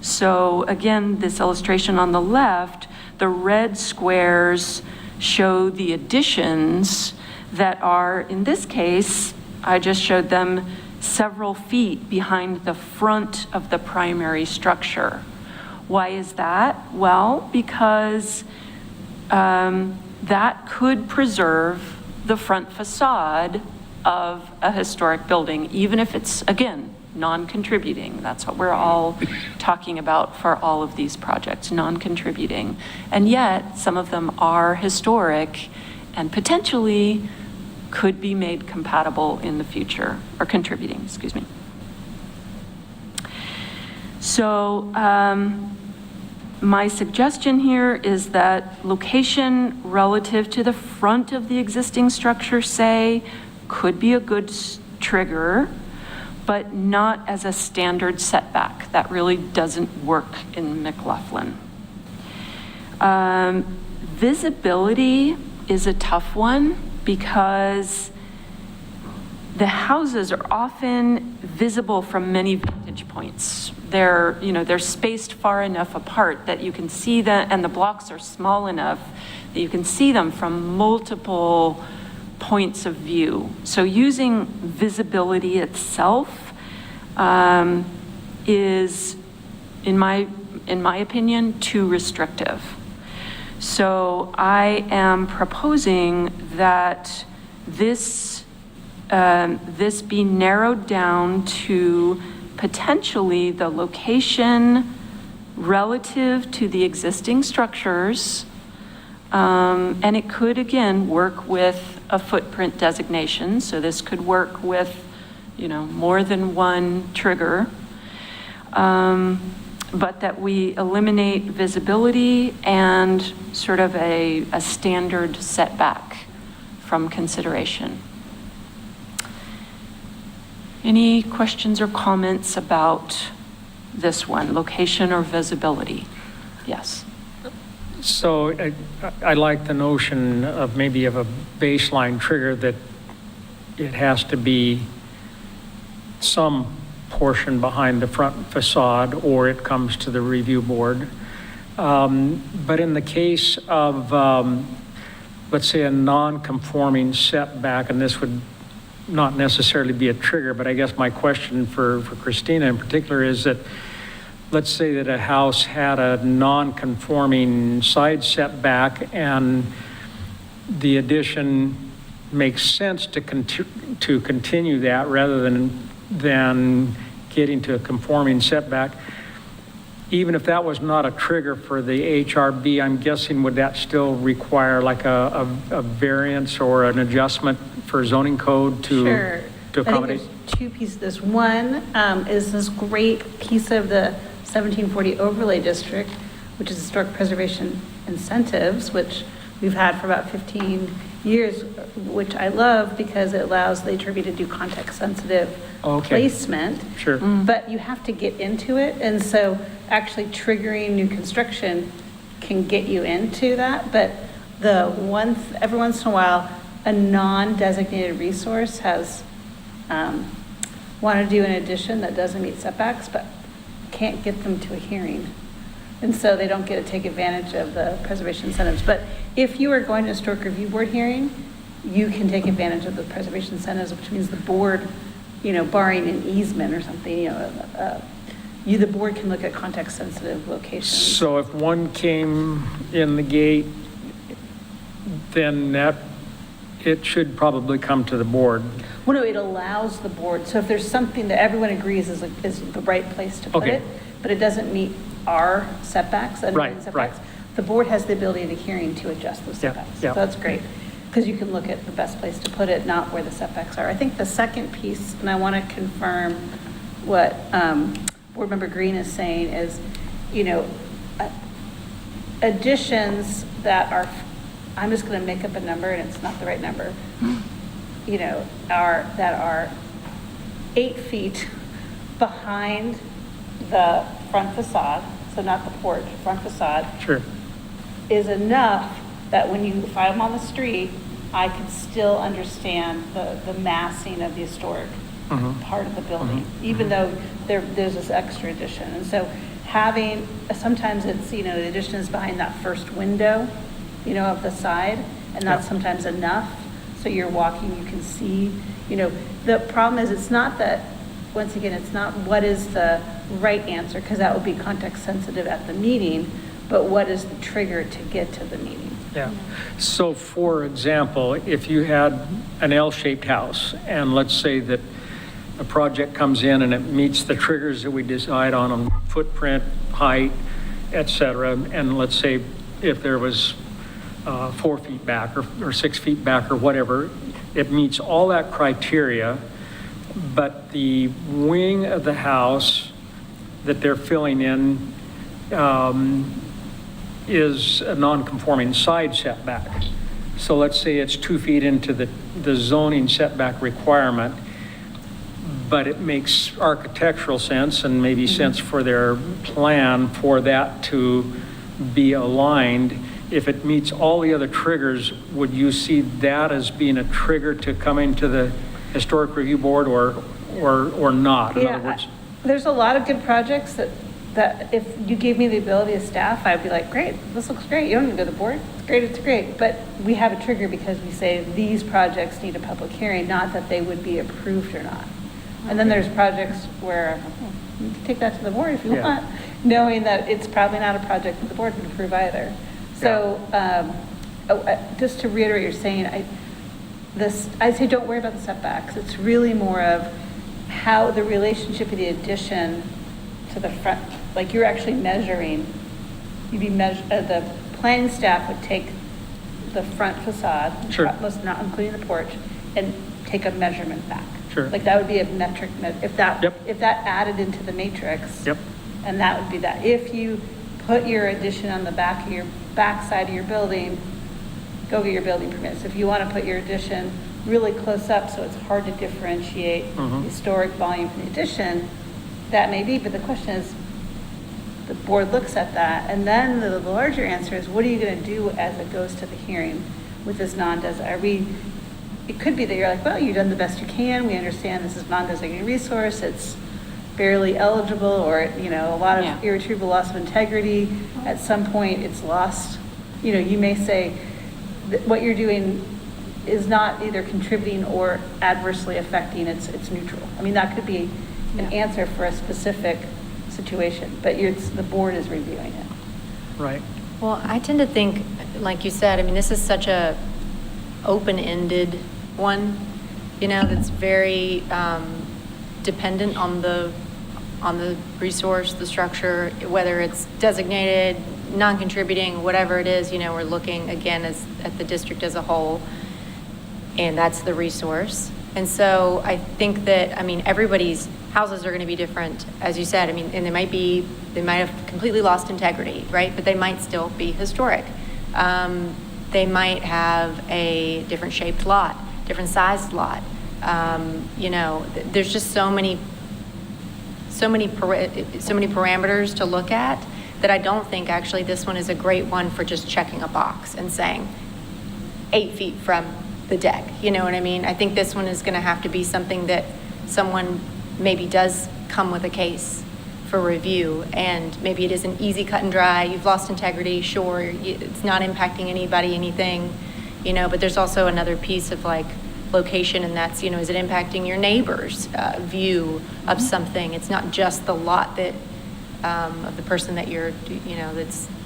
So again, this illustration on the left, the red squares show the additions that are, in this case, I just showed them several feet behind the front of the primary structure. Why is that? Well, because that could preserve the front facade of a historic building, even if it's, again, non-contributing. That's what we're all talking about for all of these projects, non-contributing. And yet, some of them are historic and potentially could be made compatible in the future, or contributing, excuse me. So my suggestion here is that location relative to the front of the existing structure, say, could be a good trigger, but not as a standard setback. That really doesn't work in McLaughlin. Visibility is a tough one because the houses are often visible from many vantage points. They're spaced far enough apart that you can see them, and the blocks are small enough that you can see them from multiple points of view. So using visibility itself is, in my opinion, too restrictive. So I am proposing that this be narrowed down to potentially the location relative to the existing structures, and it could, again, work with a footprint designation. So this could work with, more than one trigger, but that we eliminate visibility and sort of a standard setback from consideration. Any questions or comments about this one, location or visibility? Yes. So I like the notion of maybe of a baseline trigger that it has to be some portion behind the front facade, or it comes to the review board. But in the case of, let's say, a non-conforming setback, and this would not necessarily be a trigger, but I guess my question for Christina in particular is that, let's say that a house had a non-conforming side setback and the addition makes sense to continue that rather than getting to a conforming setback. Even if that was not a trigger for the HRB, I'm guessing would that still require like a variance or an adjustment for zoning code Sure. to accommodate? I think there's two pieces. This one is this great piece of the 1740 overlay district, which is historic preservation incentives, which we've had for about 15 years, which I love because it allows the HRB to do context-sensitive placement. Sure. But you have to get into it, and so actually triggering new construction can get you into that. But every once in a while, a non-designated resource has wanted to do an addition that doesn't meet setbacks, but can't get them to a hearing. And so they don't get to take advantage of the preservation incentives. But if you are going to a historic review board hearing, you can take advantage of the preservation incentives, which means the board, barring an easement or something, the board can look at context-sensitive locations. So if one came in the gate, then it should probably come to the board. Well, no, it allows the board. So if there's something that everyone agrees is the right place to put it, but it doesn't meet our setbacks, Right. the board has the ability at a hearing to adjust those setbacks. yeah. So that's great, because you can look at the best place to put it, not where the setbacks are. I think the second piece, and I want to confirm what Board Member Green is saying, is, additions that are, I'm just going to make up a number, and it's not the right number, that are 8 feet behind the front facade, so not the porch, front facade, Sure. is enough that if I'm on the street, I can still understand the massing of the historic part of the building, even though there's this extra addition. And so sometimes it's, the addition is behind that first window, of the side, and that's sometimes enough. So you're walking, you can see, the problem is it's not that, once again, it's not what is the right answer, because that would be context sensitive at the meeting, but what is the trigger to get to the meeting? Yeah. So for example, if you had an L-shaped house, and let's say that a project comes in and it meets the triggers that we decide on footprint, height, et cetera, and let's say if there was 4 feet back or 6 feet back or whatever, it meets all that criteria, but the wing of the house that they're filling in is a non-conforming side setback. So let's say it's 2 feet into the zoning setback requirement, but it makes architectural sense and maybe sense for their plan for that to be aligned. If it meets all the other triggers, would you see that as being a trigger to coming to the historic review board or not? In other words, there's a lot of good projects that if you gave me the ability as staff, I'd be like, great, this looks great. You don't need to go to the board. It's great. But we have a trigger because we say these projects need a public hearing, not that they would be approved or not. And then there's projects where you can take that to the board if you want, knowing that it's probably not a project that the board would approve either. So just to reiterate what you're saying, I'd say don't worry about the setbacks. It's really more of how the relationship of the addition to the front, like you're actually measuring, the planning staff would take the front facade, not including the porch, and take a measurement back. Sure. Like that would be a metric, if that added into the matrix, and that would be that. If you put your addition on the back side of your building, go get your building permits. If you want to put your addition really close up so it's hard to differentiate the historic volume from the addition, that may be, but the question is, the board looks at that, and then the larger answer is, what are you going to do as it goes to the hearing with this non-des? Are we, it could be that you're like, well, you've done the best you can. We understand this is non-designated resource. It's barely eligible, or, a lot of Yeah. irretrievable loss of integrity. At some point, it's lost. You may say that what you're doing is not either contributing or adversely affecting, it's neutral. I mean, that could be an answer for a specific situation, but the board is reviewing it. Right. Well, I tend to think, like you said, I mean, this is such a open-ended one, that's very dependent on the resource, the structure, whether it's designated, non-contributing, whatever it is, we're looking again at the district as a whole, and that's the resource. And so I think that, everybody's houses are going to be different, as you said, and they might have completely lost integrity, right? But they might still be historic. They might have a different shaped lot, different sized lot. There's just so many parameters to look at that I don't think actually this one is a great one for just checking a box and saying 8 feet from the deck. You know what I mean? I think this one is going to have to be something that someone maybe does come with a case for review, and maybe it isn't easy, cut and dry. You've lost integrity, sure, it's not impacting anybody, anything, but there's also another piece of like location, and that's, is it impacting your neighbor's view of something? It's not just the lot that of the person that you're,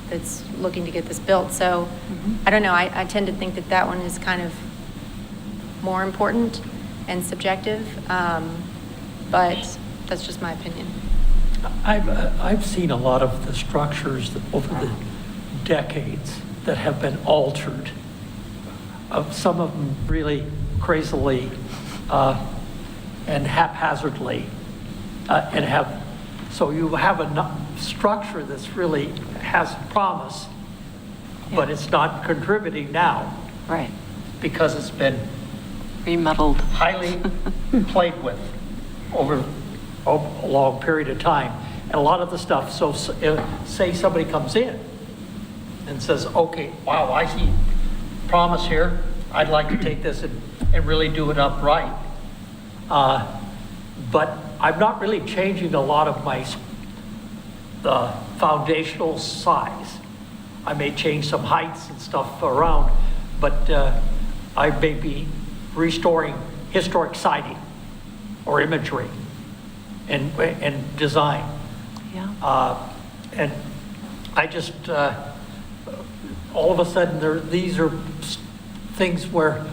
that's looking to get this built. So I don't know, I tend to think that one is kind of more important and subjective, but that's just my opinion. I've seen a lot of the structures over the decades that have been altered. Some of them really crazily and haphazardly, so you have a structure that's really has promise, but it's not contributing now Right. because it's been Remodeled. highly played with over a long period of time. And a lot of the stuff, so say somebody comes in and says, okay, wow, I see promise here. I'd like to take this and really do it up right. But I'm not really changing a lot of the foundational size. I may change some heights and stuff around, but I may be restoring historic siding or imagery and design. Yeah. And I just, all of a sudden, these are things where,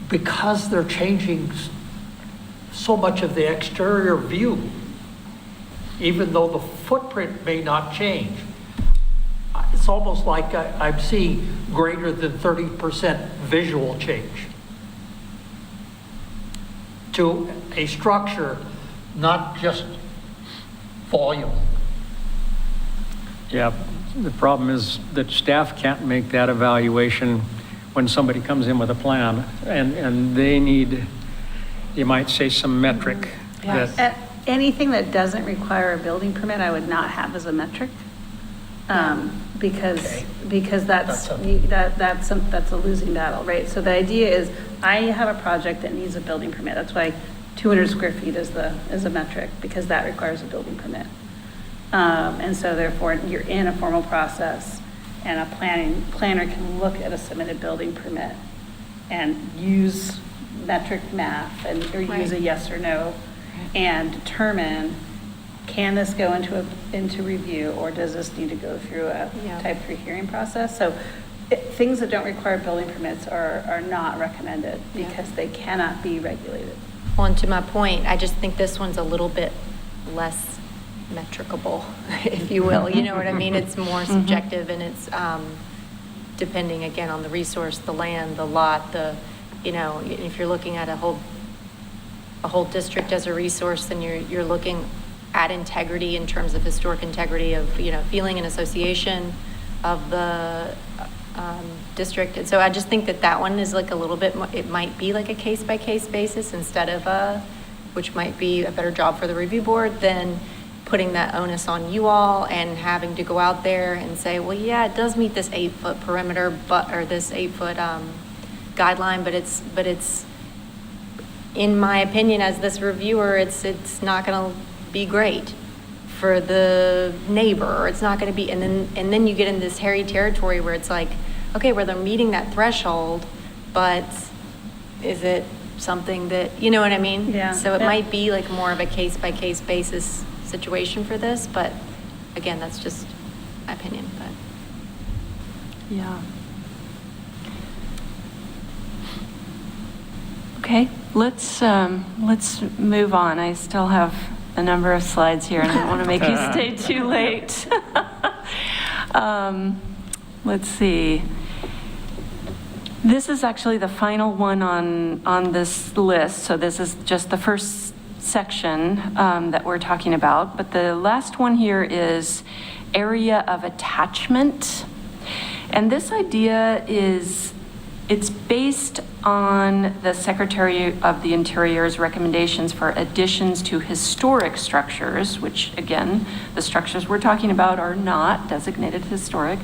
because they're changing so much of the exterior view, even though the footprint may not change, it's almost like I'm seeing greater than 30% visual change to a structure, not just volume. Yeah, the problem is that staff can't make that evaluation when somebody comes in with a plan, and they need, you might say, some metric. Yes. that Anything that doesn't require a building permit, I would not have as a metric. Because that's a losing battle, right? So the idea is, I have a project that needs a building permit. That's why 200 square feet is a metric, because that requires a building permit. And so therefore, you're in a formal process, and a planner can look at a submitted building permit and use metric math or use a yes or no and determine, can this go into review, or does this need to go through a type 3 hearing process? So things that don't require building permits are not recommended because they cannot be regulated. Well, and to my point, I just think this one's a little bit less metricable, if you will. You know what I mean? It's more subjective, and it's depending, again, on the resource, the land, the lot, if you're looking at a whole district as a resource, then you're looking at integrity in terms of historic integrity of, feeling and association of the district. And so I just think that one is like a little bit, it might be like a case-by-case basis instead of which might be a better job for the review board than putting that onus on you all and having to go out there and say, well, yeah, it does meet this 8-foot perimeter, or this 8-foot guideline, but it's, in my opinion, as this reviewer, it's not going to be great for the neighbor, or it's not going to be, and then you get in this hairy territory where it's like, okay, well, they're meeting that threshold, but is it something that, you know what I mean? Yeah. So it Yeah. might be like more of a case-by-case basis situation for this, but again, that's just my opinion, but. Yeah. Okay, let's move on. I still have a number of slides here, and I don't want to make you stay too late. Let's see. This is actually the final one on this list, so this is just the first section that we're talking about, but the last one here is area of attachment. And this idea it's based on the Secretary of the Interior's recommendations for additions to historic structures, which again, the structures we're talking about are not designated historic.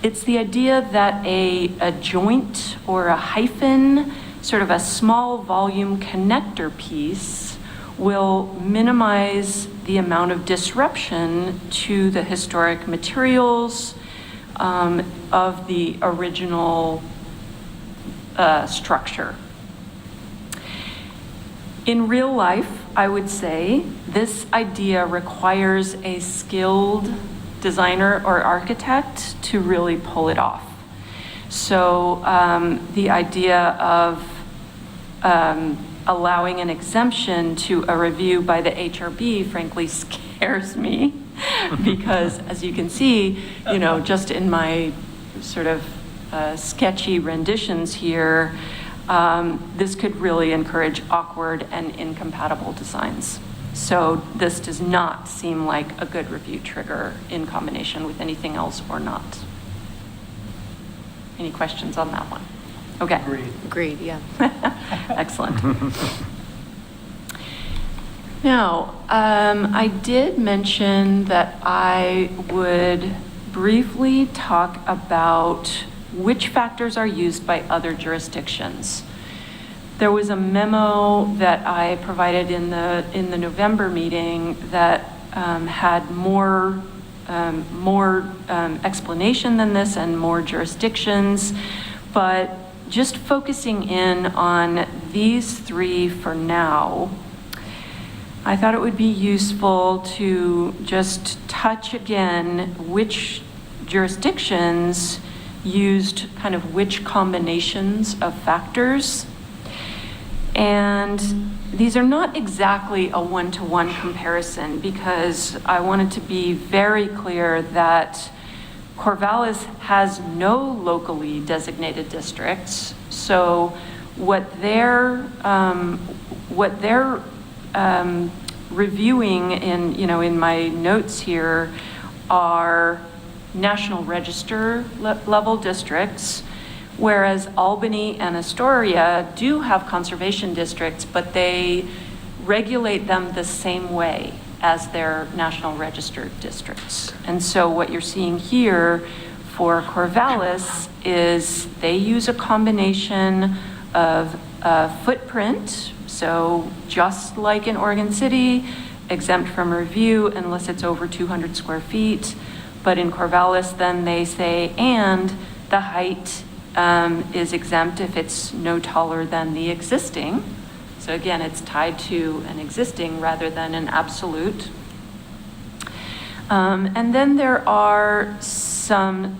It's the idea that a joint or a hyphen, sort of a small volume connector piece, will minimize the amount of disruption to the historic materials of the original structure. In real life, I would say this idea requires a skilled designer or architect to really pull it off. So the idea of allowing an exemption to a review by the HRB frankly scares me because, as you can see, just in my sort of sketchy renditions here, this could really encourage awkward and incompatible designs. So this does not seem like a good review trigger in combination with anything else or not. Any questions on that one? Okay. Agreed, yeah. Excellent. Now, I did mention that I would briefly talk about which factors are used by other jurisdictions. There was a memo that I provided in the November meeting that had more explanation than this and more jurisdictions, but just focusing in on these three for now, I thought it would be useful to just touch again which jurisdictions used kind of which combinations of factors. And these are not exactly a one-to-one comparison because I wanted to be very clear that Corvallis has no locally designated districts. So what they're reviewing in my notes here are National Register level districts, whereas Albany and Astoria do have conservation districts, but they regulate them the same way as their National Register districts. And so what you're seeing here for Corvallis is they use a combination of footprint, so just like in Oregon City, exempt from review unless it's over 200 square feet. But in Corvallis, then they say, and the height is exempt if it's no taller than the existing. So again, it's tied to an existing rather than an absolute. And then there are some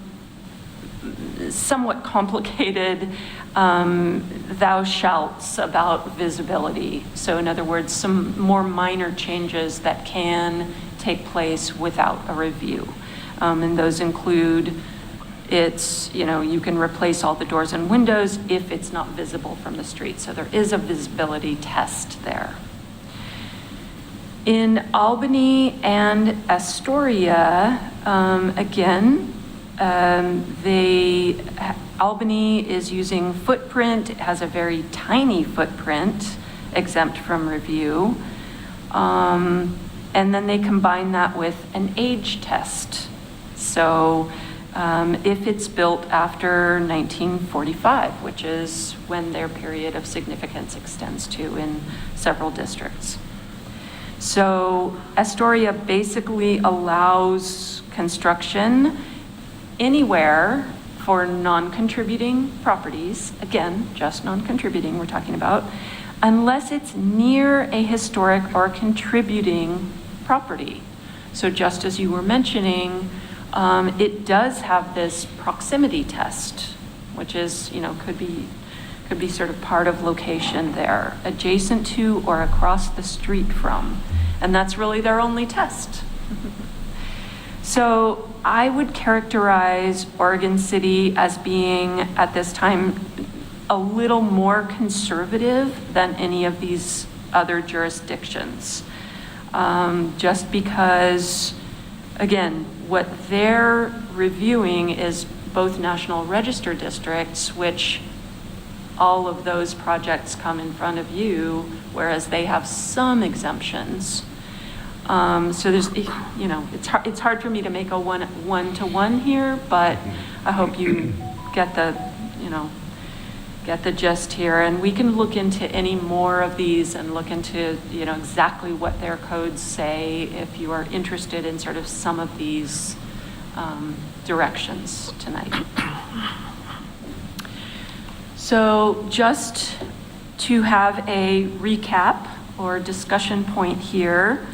somewhat complicated thou shalts about visibility. So in other words, some more minor changes that can take place without a review. And those include you can replace all the doors and windows if it's not visible from the street. So there is a visibility test there. In Albany and Astoria, again, Albany is using footprint. It has a very tiny footprint, exempt from review. And then they combine that with an age test. So if it's built after 1945, which is when their period of significance extends to in several districts. So Astoria basically allows construction anywhere for non-contributing properties, again, just non-contributing we're talking about, unless it's near a historic or contributing property. So just as you were mentioning, it does have this proximity test, which is, could be sort of part of location there, adjacent to or across the street from. And that's really their only test. So I would characterize Oregon City as being, at this time, a little more conservative than any of these other jurisdictions. Just because, again, what they're reviewing is both National Register districts, which all of those projects come in front of you, whereas they have some exemptions. So there's, it's hard for me to make a one-to-one here, but I hope you get the gist here. And we can look into any more of these and look into, exactly what their codes say if you are interested in sort of some of these directions tonight. So just to have a recap or discussion point here,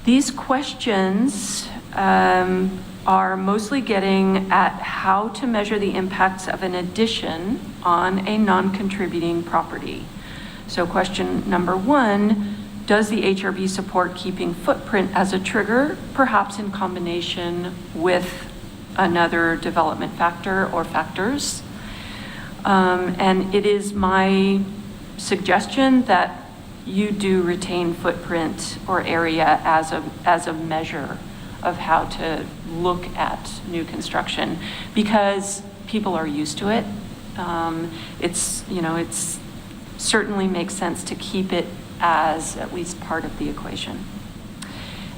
these questions are mostly getting at how to measure the impacts of an addition on a non-contributing property. So question number 1, does the HRB support keeping footprint as a trigger, perhaps in combination with another development factor or factors? And it is my suggestion that you do retain footprint or area as a measure of how to look at new construction, because people are used to it. It's certainly makes sense to keep it as at least part of the equation.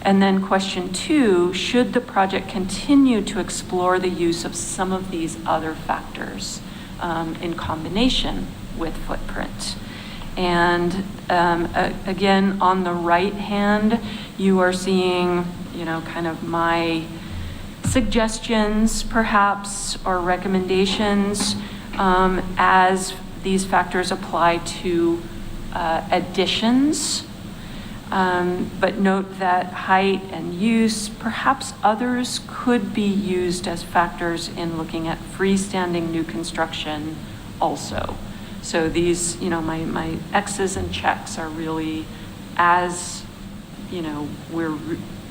And then question 2, should the project continue to explore the use of some of these other factors in combination with footprint? And again, on the right hand, you are seeing, kind of my suggestions perhaps or recommendations as these factors apply to additions. But note that height and use, perhaps others could be used as factors in looking at freestanding new construction also. So these, my X's and checks are really as,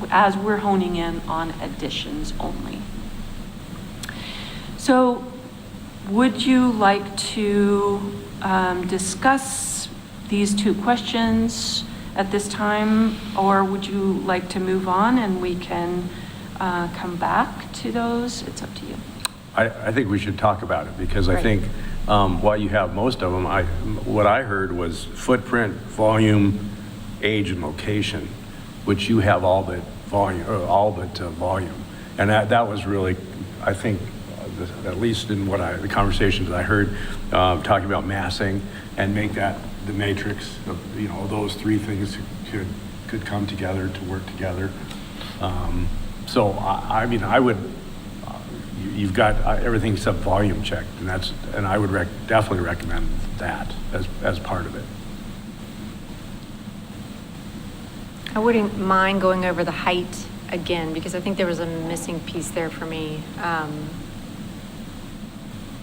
as we're honing in on additions only. So would you like to discuss these 2 questions at this time, or would you like to move on and we can come back to those? It's up to you. I think we should talk about it, because I Right. think while you have most of them, what I heard was footprint, volume, age, and location, which you have all but volume. And that was really, I think, at least in the conversations that I heard, talking about massing and make that the matrix of, those 3 things could come together to work together. So I would, you've got everything except volume checked, and I would definitely recommend that as part of it. I wouldn't mind going over the height again, because I think there was a missing piece there for me.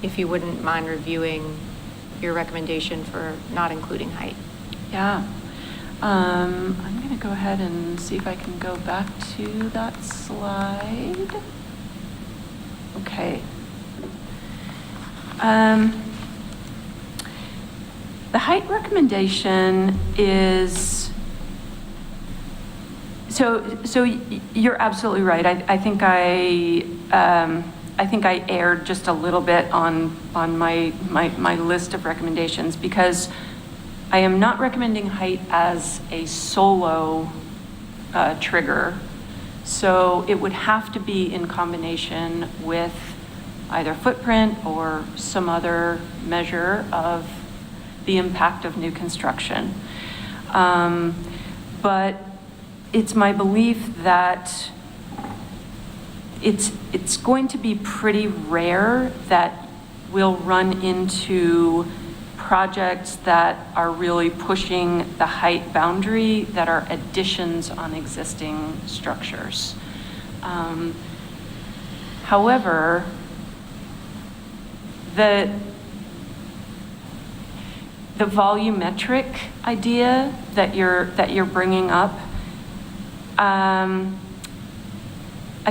If you wouldn't mind reviewing your recommendation for not including height. Yeah. I'm going to go ahead and see if I can go back to that slide. Okay. The height recommendation is, so you're absolutely right. I think I erred just a little bit on my list of recommendations, because I am not recommending height as a solo trigger. So it would have to be in combination with either footprint or some other measure of the impact of new construction. But it's my belief that it's going to be pretty rare that we'll run into projects that are really pushing the height boundary that are additions on existing structures. However, the volumetric idea that you're bringing up, I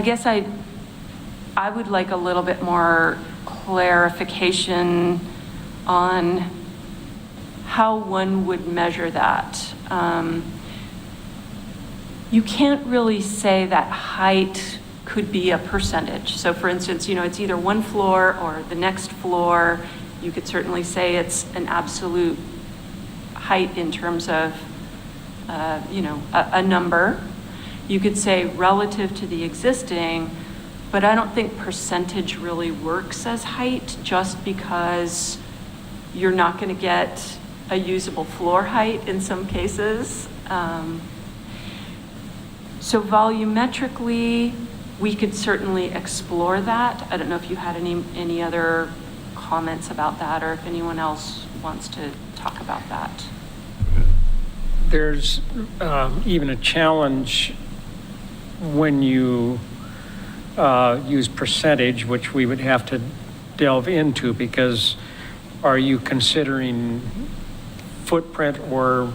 guess I would like a little bit more clarification on how one would measure that. You can't really say that height could be a percentage. So for instance, it's either one floor or the next floor. You could certainly say it's an absolute height in terms of, a number. You could say relative to the existing, but I don't think percentage really works as height, just because you're not going to get a usable floor height in some cases. So volumetrically, we could certainly explore that. I don't know if you had any other comments about that, or if anyone else wants to talk about that. There's even a challenge when you use percentage, which we would have to delve into, because are you considering footprint or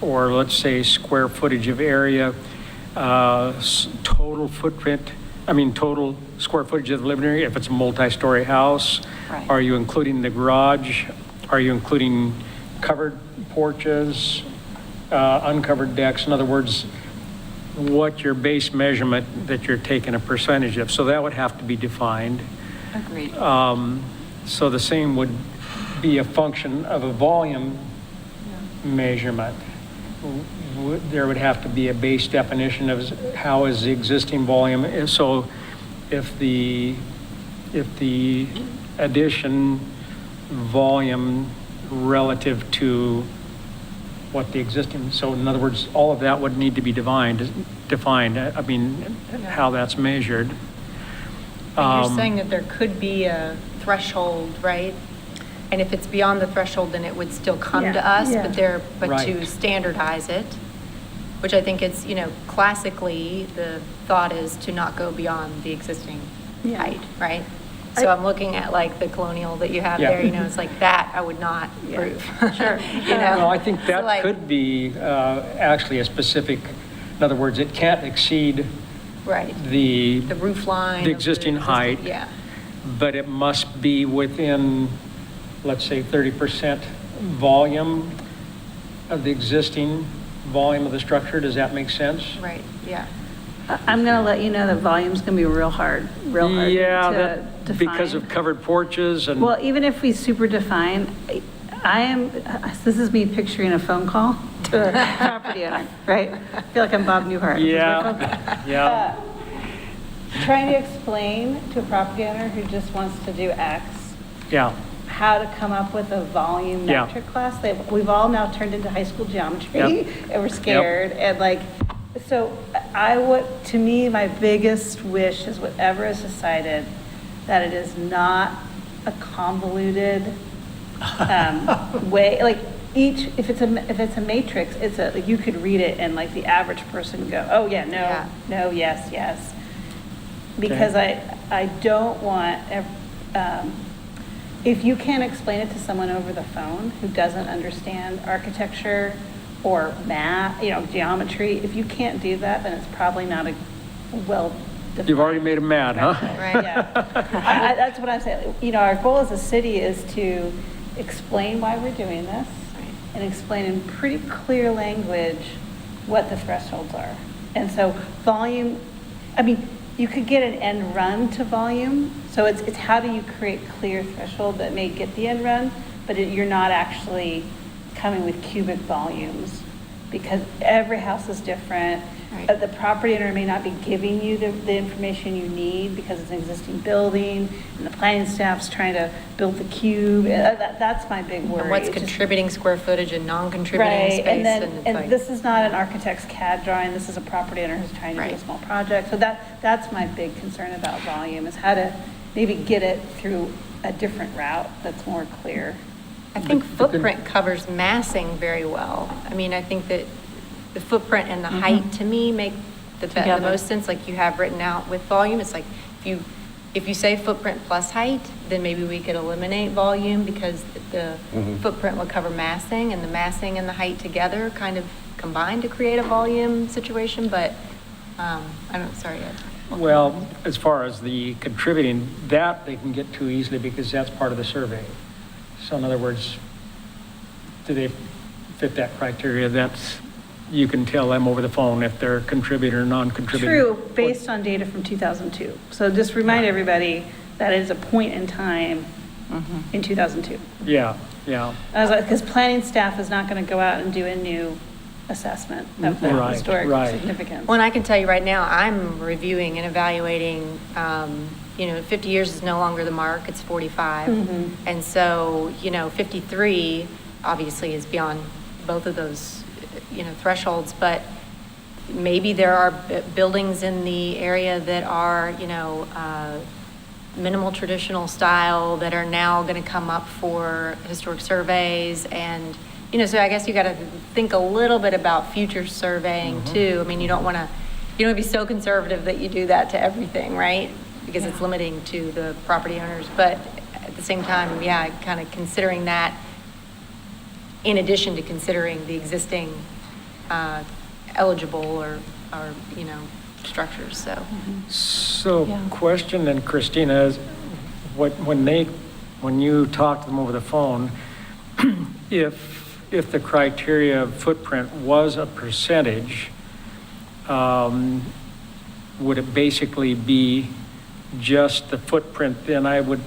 let's say square footage of area, total footprint, total square footage of the living area if it's a multi-story house? Right. Are you including the garage? Are you including covered porches, uncovered decks? In other words, what your base measurement that you're taking a percentage of. So that would have to be defined. Agreed. So the same would be a function of a volume measurement. There would have to be a base definition of how is the existing volume. So if the addition volume relative to what the existing, so in other words, all of that would need to be defined, how that's measured. And you're saying that there could be a threshold, right? And if it's beyond the threshold, then it would still come to us, but Right. to standardize it, which I think it's, classically, the thought is to not go beyond the existing height, right? So I'm looking at like the colonial that you have Yeah. there, it's like that I would not approve. Sure. Well, I think So, that like- could be actually a specific, in other words, it can't exceed Right. the The roof line. the of existing height. Yeah. But it must be within, let's say, 30% volume of the existing volume of the structure. Does that make sense? Right, yeah. I'm going to let you know that volume's going to be real hard Yeah, to define. because of covered porches and. Well, even if we super define, this is me picturing a phone call to a property owner, right? I feel like I'm Bob Newhart. Yeah. Trying to explain to a property owner who just wants to do X, Yeah, how to come up with a volume Yeah. metric class. We've all now turned into high school geometry Yep. and we're scared. And so to me, my biggest wish is whatever is decided, that it is not a convoluted way, if it's a matrix, you could read it and the average person go, oh yeah, no, yes, yes. Because I don't want, if you can't explain it to someone over the phone who doesn't understand architecture or math, geometry, if you can't do that, then it's probably not a well-defined. you've already made them mad, huh? Right. Yeah. That's what I'm saying. Our goal as a city is to explain why we're doing this and explain in pretty clear language what the thresholds are. And so volume, you could get an end run to volume. So it's how do you create clear threshold that may get the end run, but you're not actually coming with cubic volumes, because every house is different. Right. The property owner may not be giving you the information you need because it's an existing building, and the planning staff's trying to build the cube. That's my big worry. And what's It's just- contributing square footage and non-contributing Right, space. and then, it's and like- this is not an architect's CAD drawing, this is a property owner who's trying to do a Right. small project. So that's my big concern about volume, is how to maybe get it through a different route that's more clear. I think footprint covers massing very well. I mean, I think that the footprint and the height, to me, make the Together. most sense, like you have written out with volume. It's like, if you say footprint plus height, then maybe we could eliminate volume because the footprint would cover massing, and the massing and the height together kind of combine to create a volume situation, but, I don't, sorry, Ed. Well, as far as the contributing, that they can get to easily because that's part of the survey. So in other words, do they fit that criteria? That's, you can tell them over the phone if they're contributing or non-contributing. True, based on data from 2002. So just remind everybody that is a point in time in 2002. Yeah, yeah. Because planning staff is not going to go out and do a new assessment of the Right, historic right. significance. Well, and I can tell you right now, I'm reviewing and evaluating, 50 years is no longer the mark, it's 45. And so, 53 obviously is beyond both of those, thresholds, but maybe there are buildings in the area that are, minimal traditional style that are now going to come up for historic surveys. And, so I guess you got to think a little bit about future surveying too. I mean, you don't want to be so conservative that you do that to everything, right? Because it's limiting to the property owners. But at the same time, yeah, kind of considering that in addition to considering the existing eligible or structures, so. So Yeah. question then, Christina, is when you talk to them over the phone, if the criteria of footprint was a percentage, would it basically be just the footprint, then I would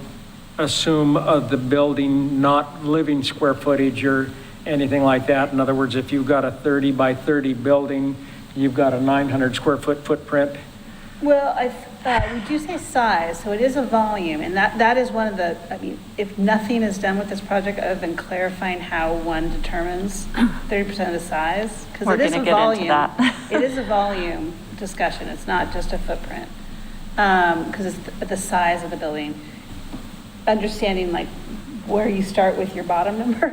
assume of the building, not living square footage or anything like that? In other words, if you've got a 30 by 30 building, you've got a 900 square foot footprint. Well, we do say size, so it is a volume, and that is one of the, if nothing is done with this project other than clarifying how one determines 30% of the size, because We're it is a gonna get into volume. that. It is a volume discussion, it's not just a footprint, because it's the size of the building. Understanding like where you start with your bottom number,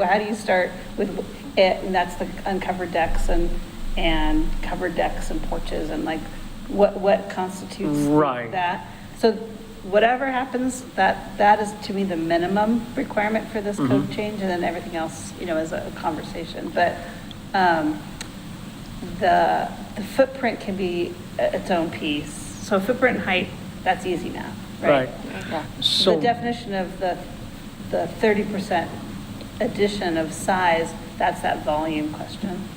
how do you start with it, and that's the uncovered decks and covered decks and porches, and like what constitutes Right. that. So whatever happens, that is to me the minimum requirement for this code change, and then everything else, is a conversation. But the footprint can be its own piece. So footprint and height, that's easy now, right? Yeah. So The definition of the 30% addition of size, that's that volume question.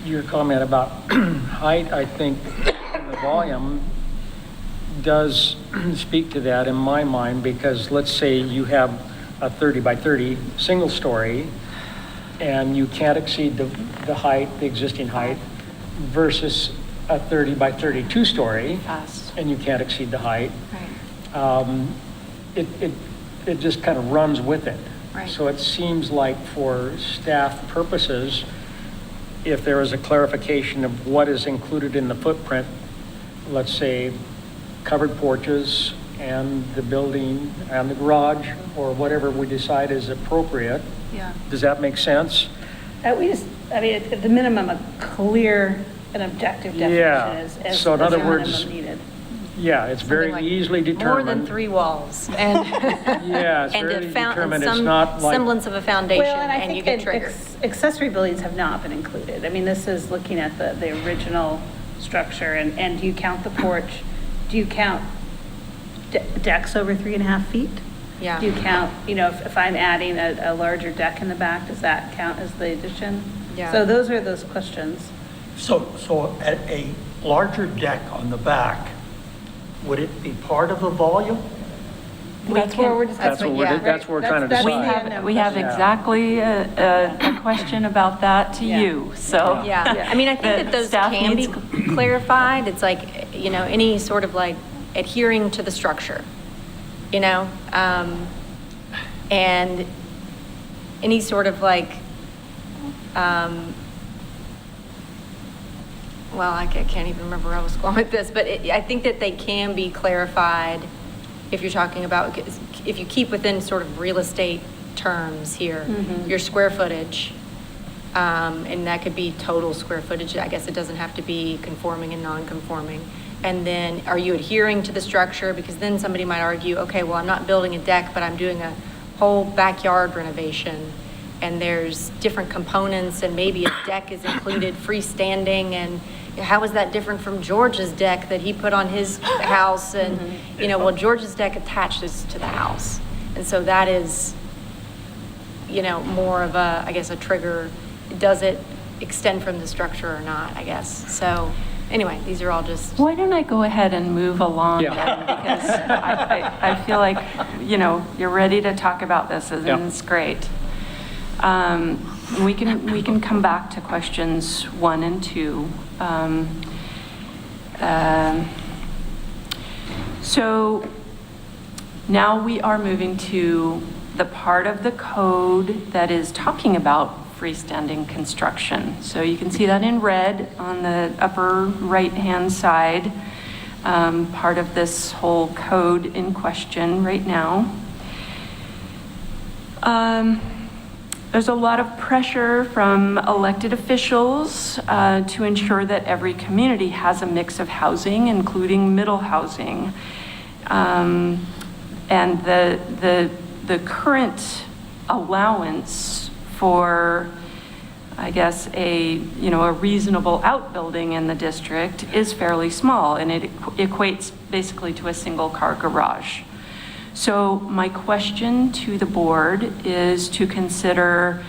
your comment about height, I think the volume does speak to that in my mind, because let's say you have a 30 by 30 single story and you can't exceed the height, the existing height, versus a 30 by 32 story Fast. and you can't exceed the height. Right. It just kind of runs with it. Right. So it seems like for staff purposes, if there is a clarification of what is included in the footprint, let's say covered porches and the building and the garage, or whatever we decide is appropriate. Yeah. Does that make sense? At the minimum, a clear and objective Yeah. definition is So in the other minimum words, needed. Yeah, it's very Something like easily More determined. than 3 walls, and. Yeah, it's and very a found- determined. and It's some not like- semblance of a foundation, Well, and I and you think get triggered. accessory buildings have not been included. I mean, this is looking at the original structure, and do you count the porch? Do you count decks over 3.5 feet? Yeah. Do you count, if I'm adding a larger deck in the back, does that count as the addition? Yeah. So those are those questions. So at a larger deck on the back, would it be part of the volume? That's where we're That's what we're trying to decide. We have exactly a question about that to you, so. Yeah, I mean, I think that those Staff can be needs- clarified. It's like, any sort of like adhering to the structure, and any sort of like, well, I can't even remember where I was going with this, but I think that they can be clarified if you're talking about, if you keep within sort of real estate terms here, your square footage, and that could be total square footage. I guess it doesn't have to be conforming and non-conforming. And then are you adhering to the structure? Because then somebody might argue, okay, well, I'm not building a deck, but I'm doing a whole backyard renovation. And there's different components, and maybe a deck is included freestanding, and how is that different from George's deck that he put on his house? And, well, George's deck attaches to the house. And so that is, more of a, I guess, a trigger. Does it extend from the structure or not, I guess? So anyway, these are all just. Why don't I go ahead and move along Yeah. then? Because I feel like, you're ready to talk about this, and Yeah. it's great. We can come back to questions 1 and 2. So now we are moving to the part of the code that is talking about freestanding construction. So you can see that in red on the upper right-hand side, part of this whole code in question right now. There's a lot of pressure from elected officials to ensure that every community has a mix of housing, including middle housing. And the current allowance for, I guess, a reasonable outbuilding in the district is fairly small, and it equates basically to a single car garage. So my question to the board is to consider,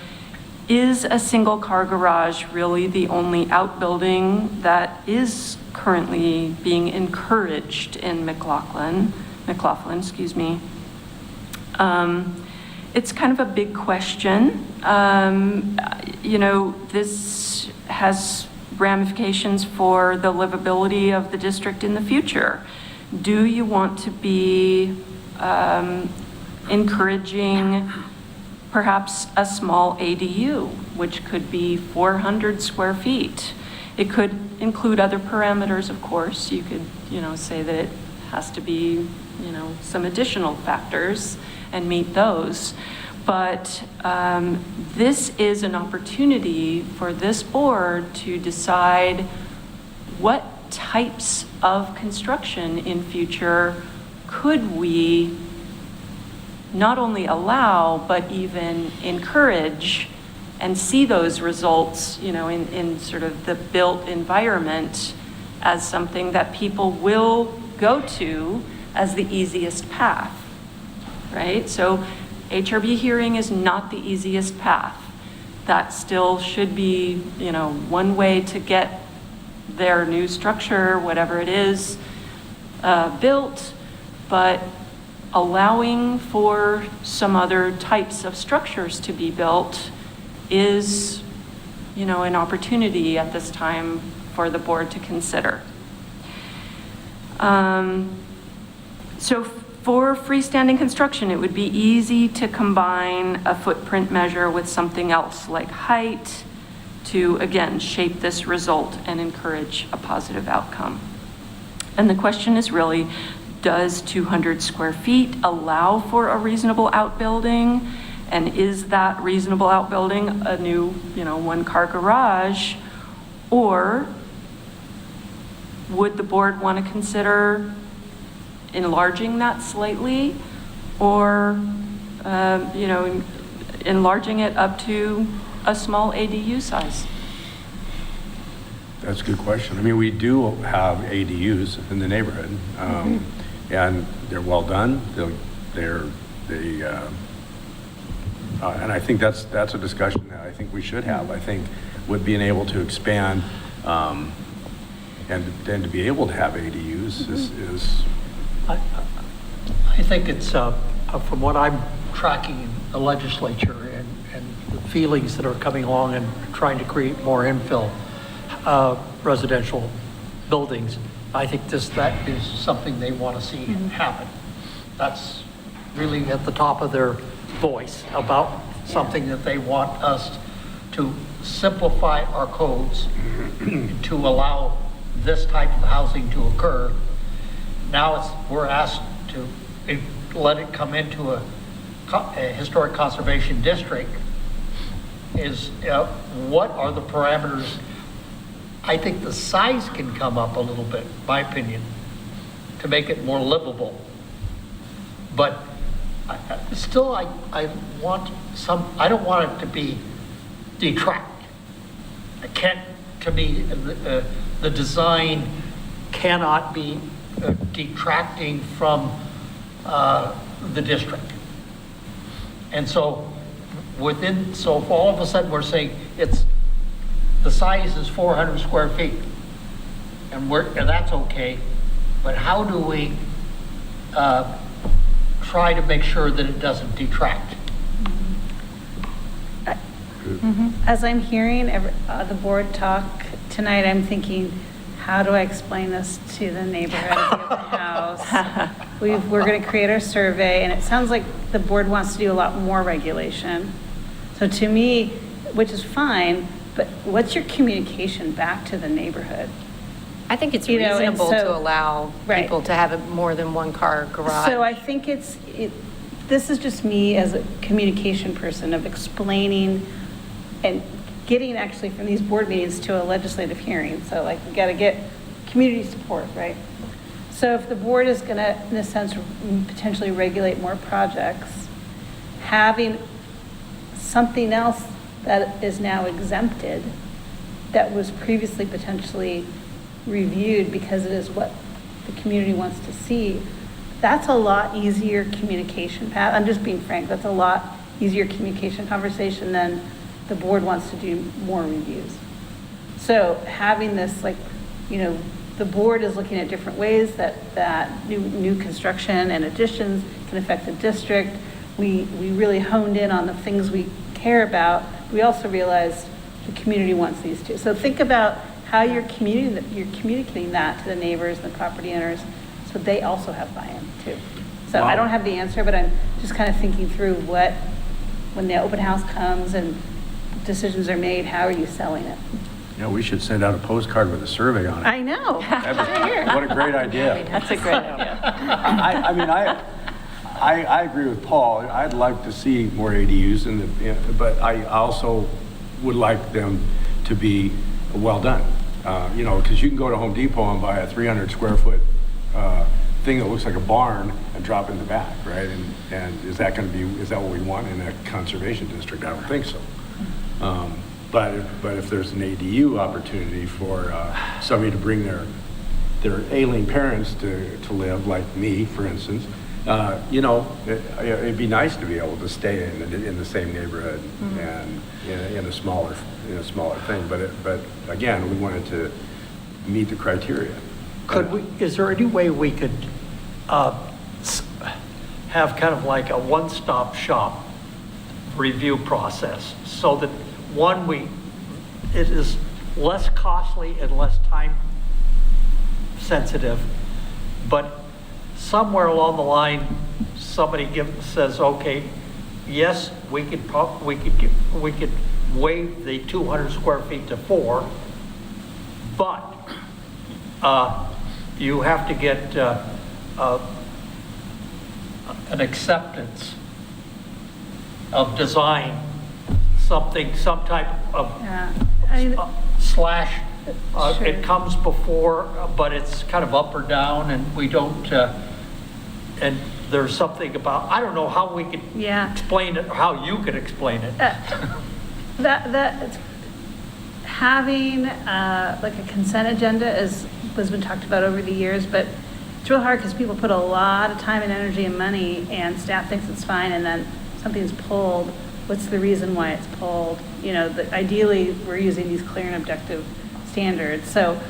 is a single car garage really the only outbuilding that is currently being encouraged in McLaughlin, excuse me. It's kind of a big question. This has ramifications for the livability of the district in the future. Do you want to be encouraging perhaps a small ADU, which could be 400 square feet? It could include other parameters, of course. You could, say that it has to be, some additional factors and meet those. But this is an opportunity for this board to decide what types of construction in future could we not only allow, but even encourage and see those results, in sort of the built environment as something that people will go to as the easiest path, right? So HRB hearing is not the easiest path. That still should be, one way to get their new structure, whatever it is, built, but allowing for some other types of structures to be built is, an opportunity at this time for the board to consider. So for freestanding construction, it would be easy to combine a footprint measure with something else like height to, again, shape this result and encourage a positive outcome. And the question is really, does 200 square feet allow for a reasonable outbuilding? And is that reasonable outbuilding a new, one-car garage? Or would the board want to consider enlarging that slightly, or, enlarging it up to a small ADU size? That's a good question. I mean, we do have ADUs in the neighborhood, and they're well done. And I think that's a discussion that I think we should have. I think with being able to expand and then to be able to have ADUs is I I think it's, from what I'm tracking in the legislature and the feelings that are coming along and trying to create more infill residential buildings, I think that is something they want to see happen. That's really at the top of their voice about something that they want us to simplify our codes to allow this type of housing to occur. Now we're asked to let it come into a historic conservation district. What are the parameters? I think the size can come up a little bit, in my opinion, to make it more livable. But still, I don't want it to be detract. To me, the design cannot be detracting from the district. And so if all of a sudden we're saying the size is 400 square feet, and that's okay, but how do we try to make sure that it doesn't detract? As I'm hearing the board talk tonight, I'm thinking, how do I explain this to the neighborhood of the open house? We're going to create our survey, and it sounds like the board wants to do a lot more regulation. So to me, which is fine, but what's your communication back to the neighborhood? I think it's You know, and reasonable so- to allow Right. people to have more than one car garage. So I think this is just me as a communication person of explaining and getting actually from these board meetings to a legislative hearing. So like, we got to get community support, right? So if the board is going to, in a sense, potentially regulate more projects, having something else that is now exempted that was previously potentially reviewed because it is what the community wants to see, that's a lot easier communication path. I'm just being frank, that's a lot easier communication conversation than the board wants to do more reviews. So having this, like, the board is looking at different ways that new construction and additions can affect the district. We really honed in on the things we care about. We also realized the community wants these too. So think about how you're communicating that to the neighbors and the property owners so they also have buy-in too. So I don't have the answer, but I'm just kind of thinking through when the open house comes and decisions are made, how are you selling it? We should send out a postcard with a survey on it. I know. What a great idea. That's a great idea. I agree with Paul. I'd like to see more ADUs, but I also would like them to be well done. Because you can go to Home Depot and buy a 300 square foot thing that looks like a barn and drop in the back, right? And is that what we want in a conservation district? I don't think so. But if there's an ADU opportunity for somebody to bring their ailing parents to live, like me, for instance, it'd be nice to be able to stay in the same neighborhood and in a smaller thing. But again, we wanted to meet the criteria. Is there any way we could have kind of like a one-stop shop review process so that it is less costly and less time sensitive, but somewhere along the line, somebody says, okay, yes, we could waive the 200 square feet to 4, but you have to get an acceptance of design, some type of slash. Sure. It comes before, but it's kind of up or down, and we don't. And there's something about, I don't know how we could explain it, or how you could explain it. That having like a consent agenda has been talked about over the years, but it's real hard because people put a lot of time and energy and money, and staff thinks it's fine, and then something's pulled. What's the reason why it's pulled? Ideally, we're using these clear and objective standards. So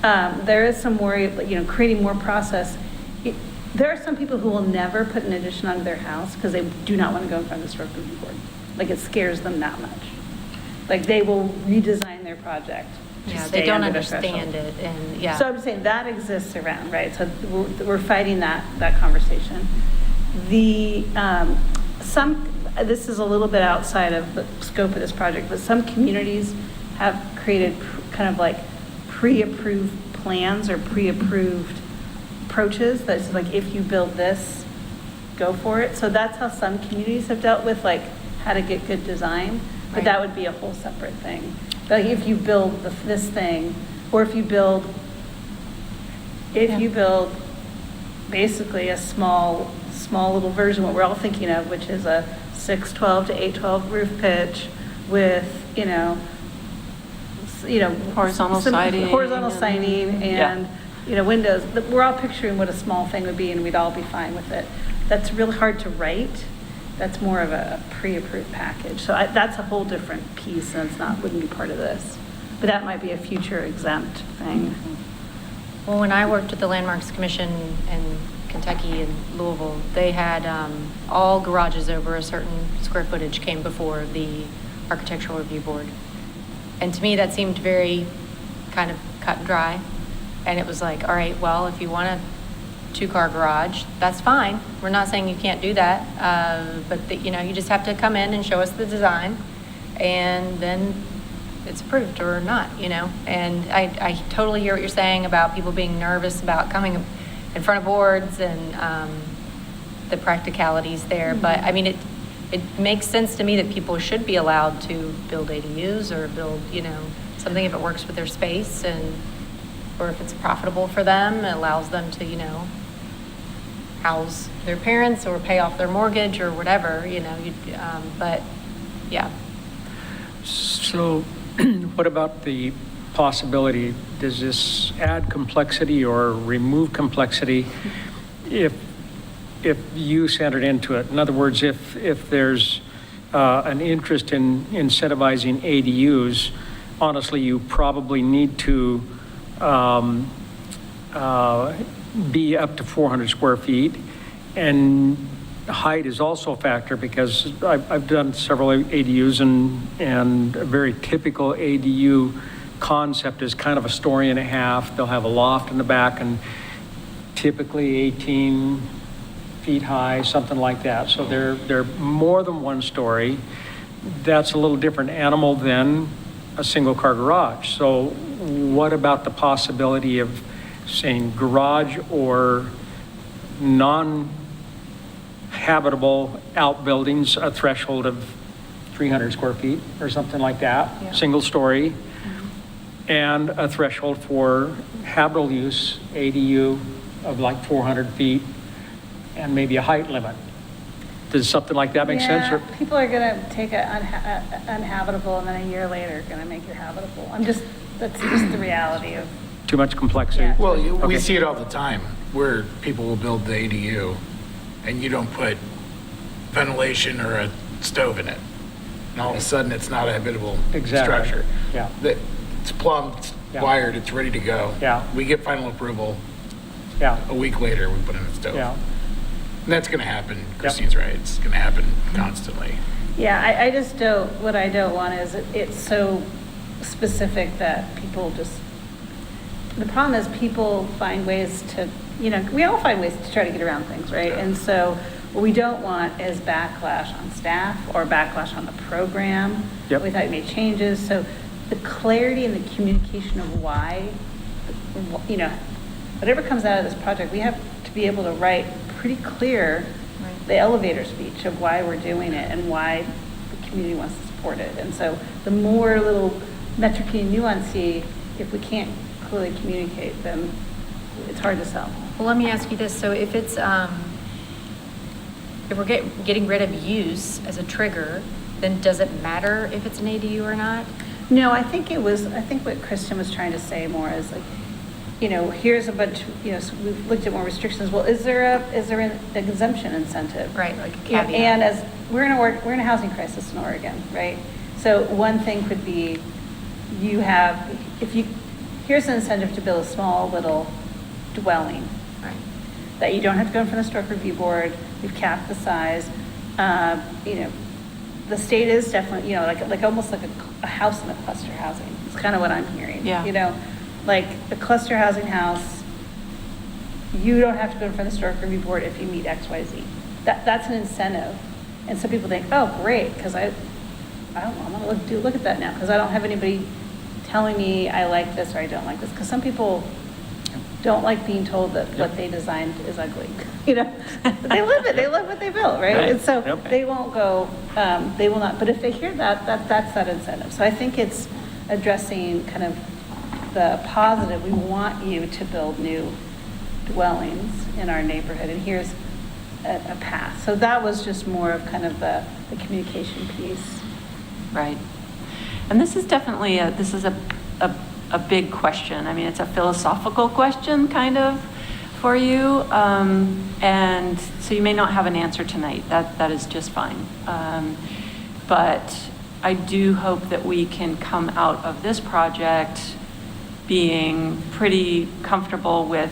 there is some worry, creating more process. there are some people who will never put an addition onto their house because they do not want to go in front of the historic review board. Like, it scares them that much. Like, they will redesign their project to Yeah, stay they don't under the threshold. understand it, and, yeah. So I'm saying that exists around, right? So we're fighting that conversation. This is a little bit outside of the scope of this project, but some communities have created kind of like pre-approved plans or pre-approved approaches that's like, if you build this, go for it. So that's how some communities have dealt with like how to get good design, but Right. that would be a whole separate thing. Like if you build this thing, or if you build basically a small little version, what we're all thinking of, which is a 612 to 812 roof pitch with, Horizontal siding horizontal and- siding and, windows. We're all picturing what a small thing would be and we'd all be fine with it. That's really hard to write. That's more of a pre-approved package. So that's a whole different piece and wouldn't be part of this. But that might be a future exempt thing. Well, when I worked at the Landmarks Commission in Kentucky and Louisville, they had all garages over a certain square footage came before the Architectural Review Board. And to me, that seemed very kind of cut and dry. And it was like, all right, well, if you want a two-car garage, that's fine. We're not saying you can't do that, but you just have to come in and show us the design, and then it's approved or not, And I totally hear what you're saying about people being nervous about coming in front of boards and the practicalities there. But I mean, it makes sense to me that people should be allowed to build ADUs or build, something if it works with their space or if it's profitable for them, it allows them to, house their parents or pay off their mortgage or whatever, but yeah. So what about the possibility, does this add complexity or remove complexity if use entered into it? In other words, if there's an interest in incentivizing ADUs, honestly, you probably need to be up to 400 square feet. And height is also a factor because I've done several ADUs and a very typical ADU concept is kind of a story and a half. They'll have a loft in the back and typically 18 feet high, something like that. So they're more than one story. That's a little different animal than a single car garage. So what about the possibility of saying garage or non-habitable outbuildings, a threshold of 300 square feet or something like that, Yeah. single story, and a threshold for habitable use, ADU of like 400 feet, and maybe a height limit. Does something like that make sense? Yeah, Or- people are going to take it uninhabitable and then a year later going to make it habitable. That's just the reality of. Too much complexity? Yeah. Well, we Okay. see it all the time where people will build the ADU and you don't put ventilation or a stove in it. And all of a sudden, it's not a habitable Exactly. structure. Yeah. It's plumbed, it's Yeah. wired, it's ready to go. Yeah. We get final approval. Yeah, A week later, we put in a stove. yeah. And that's going to happen. Christine's right. It's going to happen constantly. Yeah, I just don't, what I don't want is it's so specific that people just, the problem is people find ways to, we all find ways to try to get around things, right? And so what we don't want is backlash on staff or backlash on the program. Yep. We thought we made changes. So the clarity and the communication of why, whatever comes out of this project, we have to be able to write pretty clear the elevator speech of why we're doing it and why the community wants to support it. And so the more little metric-y and nuance-y, if we can't clearly communicate, then it's hard to sell. Well, let me ask you this. So if it's, if we're getting rid of use as a trigger, then does it matter if it's an ADU or not? No, I think what Kristen was trying to say more is like, here's a bunch, so we've looked at more restrictions. Well, is there an exemption incentive? Right, like a Yeah, caveat. and as we're in a housing crisis in Oregon, right? So one thing could be here's an incentive to build a small little dwelling. Right. that you don't have to go in front of the Historic Review Board. We've capped the size. You know, the state is definitely, you know, like almost like a house in a cluster housing. It's kind of what I'm hearing. Yeah. You know, like a cluster housing house, you don't have to go in front of the Historic Review Board if you meet X, Y, Z. That's an incentive. And some people think, oh, great, because I want to look at that now, because I don't have anybody telling me I like this or I don't like this. Because some people don't like being told that what they designed is ugly. You know, they live it. They love what they built, right? And so they won't go. They will not. But if they hear that, that's that incentive. So I think it's addressing kind of the positive. We want you to build new dwellings in our neighborhood, and here's a path. So that was just more of kind of the communication piece. Right. And this is definitely a big question. I mean, it's a philosophical question kind of for you. And so you may not have an answer tonight. That is just fine. But I do hope that we can come out of this project being pretty comfortable with,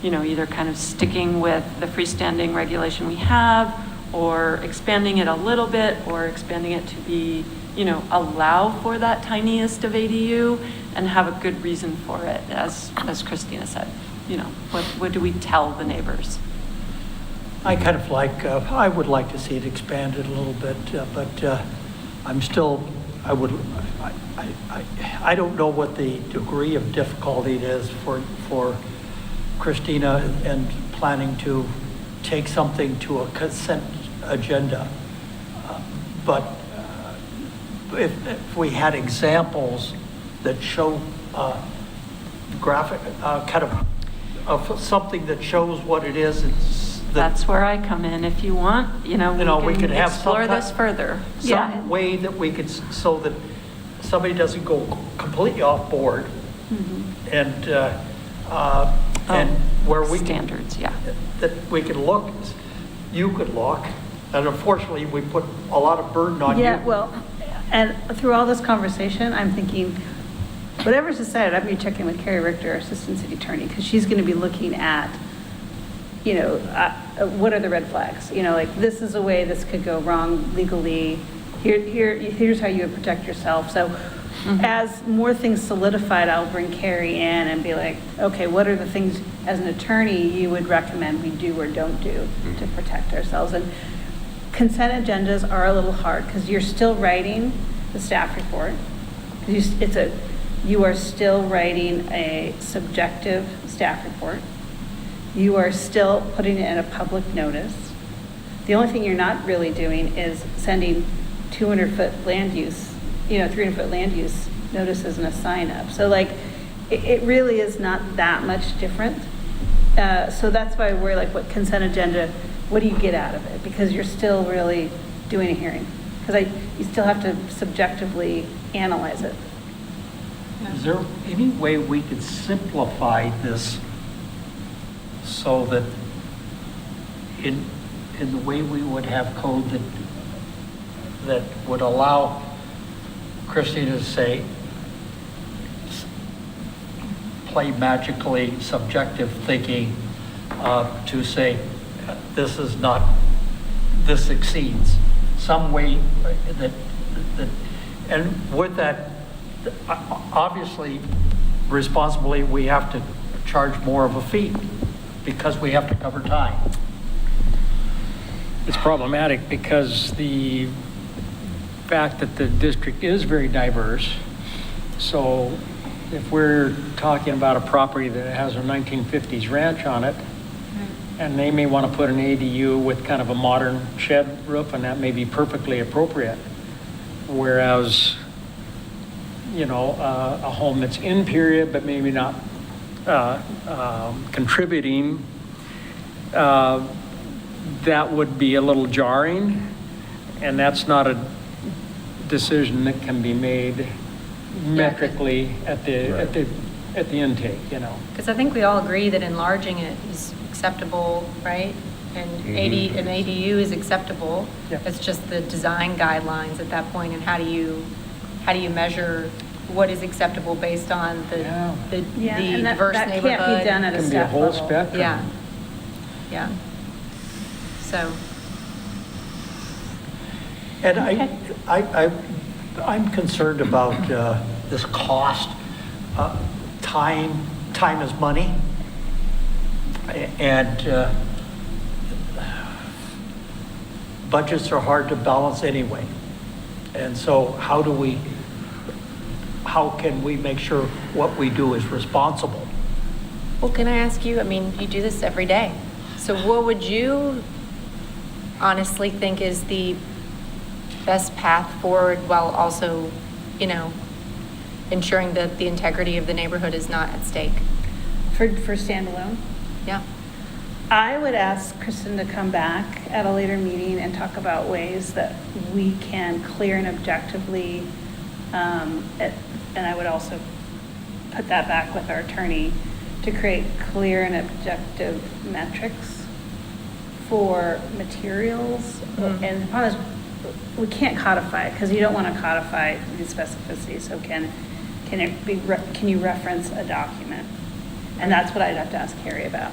you know, either kind of sticking with the freestanding regulation we have, or expanding it a little bit, or expanding it to be, you know, allow for that tiniest of ADU and have a good reason for it, as Christina said. You know, what do we tell the neighbors? I kind of like, I would like to see it expanded a little bit, but I'm still, I don't know what the degree of difficulty it is for Christina and planning to take something to a consent agenda. But if we had examples that show graphic, kind of something that shows what it is, That's where I come in. If you want, we could can have explore this further. some way that we could, so that somebody doesn't go completely off board. And where we can, Standards, yeah. that we could look, you could look, and unfortunately, we put a lot of burden on you. Yeah, well, and through all this conversation, I'm thinking, whatever's decided, I'm going to be checking with Carrie Richter, our Assistant City Attorney, because she's going to be looking at, what are the red flags? Like, this is a way this could go wrong legally. Here's how you would protect yourself. So as more things solidified, I'll bring Carrie in and be like, okay, what are the things as an attorney you would recommend we do or don't do to protect ourselves? And consent agendas are a little hard because you're still writing the staff report. You are still writing a subjective staff report. You are still putting it in a public notice. The only thing you're not really doing is sending 200-foot land use, 300-foot land use notices and a sign up. So like, it really is not that much different. So that's why we're like, what consent agenda, what do you get out of it? Because you're still really doing a hearing. Because you still have to subjectively analyze it. Is there any way we could simplify this so that in the way we would have code that would allow Christina to say, play magically subjective thinking to say, this exceeds some way that, and with that, obviously, responsibly, we have to charge more of a fee because we have to cover time. It's problematic because the fact that the district is very diverse. So if we're talking about a property that has a 1950s ranch on it, and they may want to put an ADU with kind of a modern shed roof, and that may be perfectly appropriate. Whereas, a home that's in period, but maybe not contributing, that would be a little jarring, and that's not a decision that can be made metrically at the intake, Because I think we all agree that enlarging it is acceptable, right? And an ADU is acceptable. Yeah. It's just the design guidelines at that point, and how do you measure what is acceptable based on the And diverse that neighborhood? can't be done at a Can be a staff whole level. spectrum. Yeah. Yeah. So, And I'm concerned about this cost. Time is money. And budgets are hard to balance anyway. And so how can we make sure what we do is responsible? well, can I ask you, I mean, you do this every day. So what would you honestly think is the best path forward while also, ensuring that the integrity of the neighborhood is not at stake? For standalone? Yeah. I would ask Kristen to come back at a later meeting and talk about ways that we can clear and objectively, and I would also put that back with our attorney, to create clear and objective metrics for materials. And the problem is, we can't codify it, because you don't want to codify the specificity. So can you reference a document? And that's what I'd have to ask Carrie about.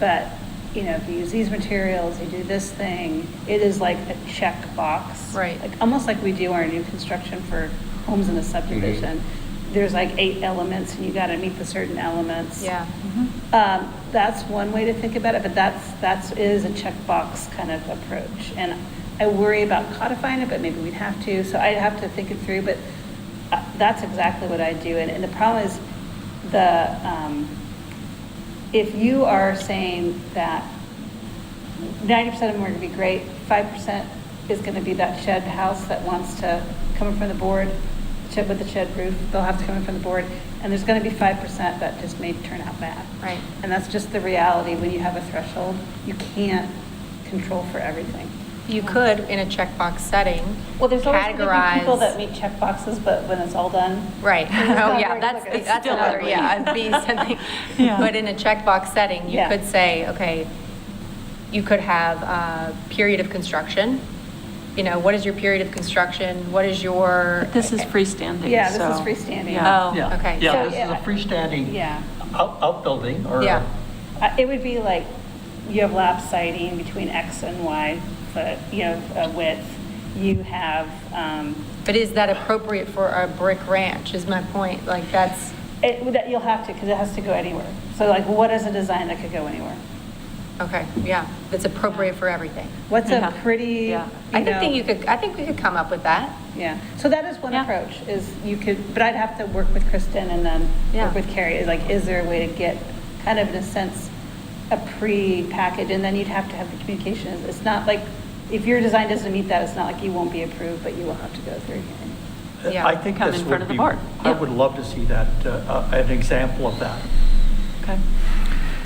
But, if you use these materials, you do this thing, it is like a check box. Right. Like, almost like we do our new construction for homes in a subdivision. There's like 8 elements, and you got to meet the certain elements. Yeah. That's one way to think about it, but that is a checkbox kind of approach. And I worry about codifying it, but maybe we'd have to. So I'd have to think it through, but that's exactly what I do. And the problem is if you are saying that 90% of them are going to be great, 5% is going to be that shed house that wants to come in from the board, with the shed roof, they'll have to come in from the board, and there's going to be 5% that just may turn out bad. Right. And that's just the reality. When you have a threshold, you can't control for everything. You could, in a checkbox setting, Well, there's always going to be categorize. people that meet check boxes, but when it's all done. Right. Oh, not yeah, very that's quick. It's that's still another, ugly. yeah, a beast, I think. Yeah. But in a checkbox setting, you Yeah. could say, okay, you could have a period of construction. What is your period of construction? What is your? This is freestanding, Yeah, this so- is freestanding. Yeah. Oh, Yeah. okay. Yeah, So- this is a freestanding Yeah. outbuilding or. Yeah. It would be like, you have lap siding between X and Y foot, width. You have, But is that appropriate for a brick ranch, is my point? Like, that's, you'll have to, because it has to go anywhere. So like, what is a design that could go anywhere? okay, yeah, that's appropriate for everything. What's Yeah. a pretty, Yeah. I think we could come up with that. Yeah, so that is one Yeah. approach, is you could, but I'd have to work with Kristen and then Yeah. work with Carrie. Like, is there a way to get, kind of in a sense, a pre-package, and then you'd have to have the communication. It's not like, if your design doesn't meet that, it's not like you won't be approved, but you will have to go through hearing. Yeah. I think Come this in front would of the be, board. I Yeah. would love to see that, an example of that. Okay,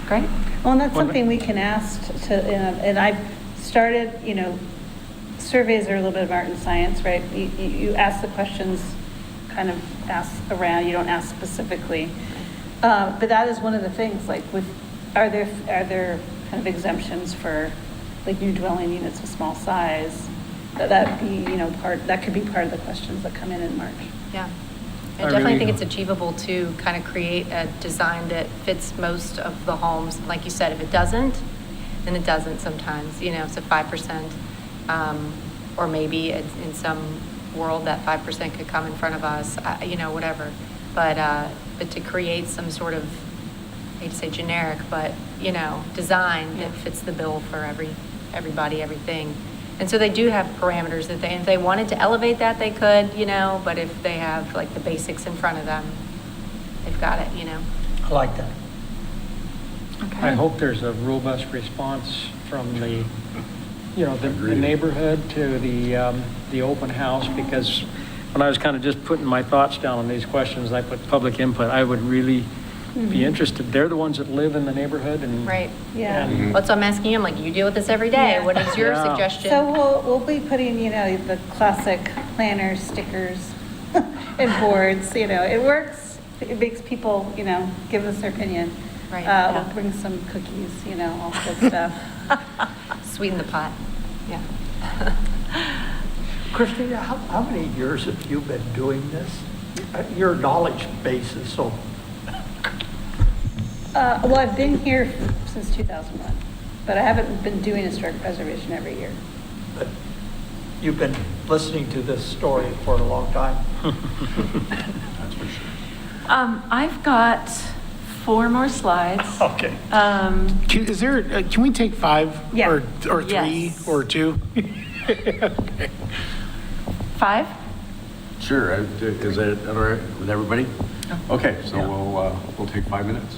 great. Well, and that's something we can ask to, and I've started, surveys are a little bit of art and science, right? You ask the questions, kind of ask around, you don't ask specifically. But that is one of the things, like are there kind of exemptions for like new dwelling units of small size? That could be part of the questions that come in March. Yeah. I I definitely really- think it's achievable to kind of create a design that fits most of the homes. Like you said, if it doesn't, then it doesn't sometimes, it's a 5%. Or maybe in some world that 5% could come in front of us, whatever. But to create some sort of, I hate to say generic, but, design that fits the bill for everybody, everything. And so they do have parameters that if they wanted to elevate that, they could, but if they have like the basics in front of them, they've got it, I like that. I hope there's a robust response from the neighborhood to the open house, because when I was kind of just putting my thoughts down on these questions, I put public input. I would really be interested. They're the ones that live in the neighborhood and. Right. Yeah. and- Well, so I'm asking him, like, you deal with this every day. Yeah. What is your Yeah. suggestion? So we'll be putting, the classic planner stickers and boards, it works. It makes people, give us their opinion. Right, We'll bring some cookies, all good stuff. Sweeten the pot. Yeah. Christina, how many years have you been doing this? Your knowledge base is so. Well, I've been here since 2001, but I haven't been doing historic preservation every year. But you've been listening to this story for a long time. That's for sure. I've got 4 more slides. Okay. Can we take 5 Yeah. or 3 Yes. or 2? 5? Sure, is that all right with everybody? Okay, so we'll take 5 minutes.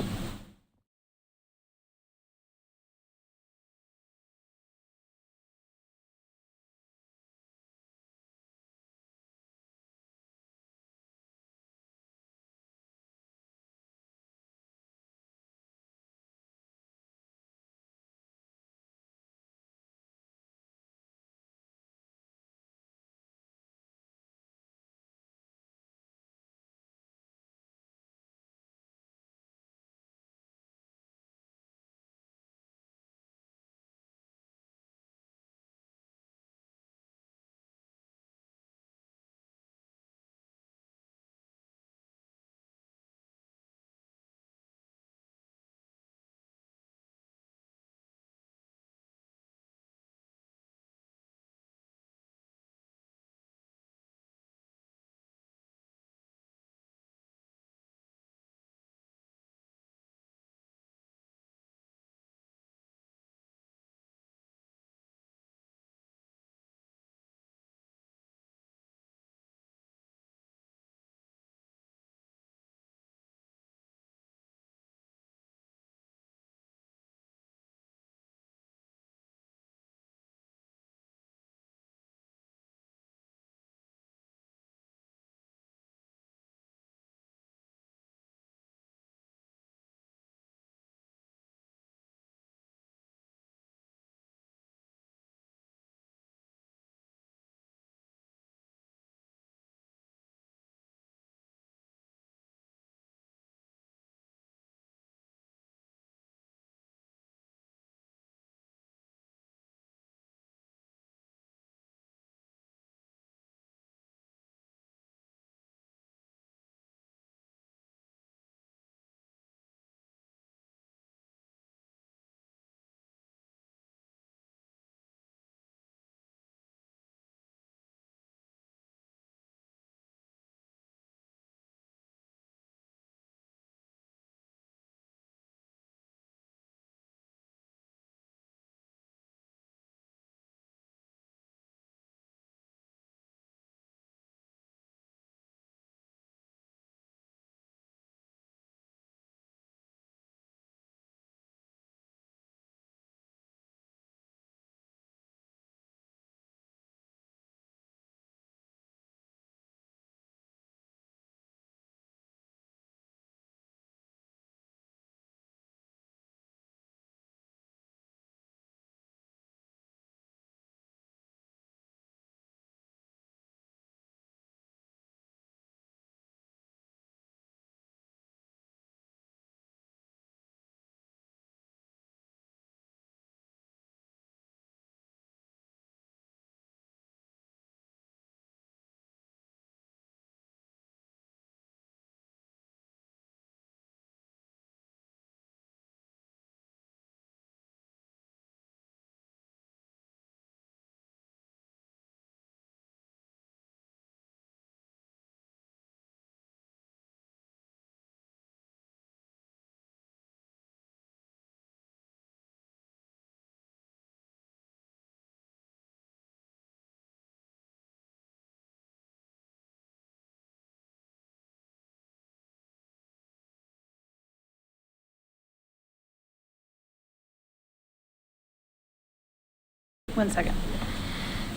One second.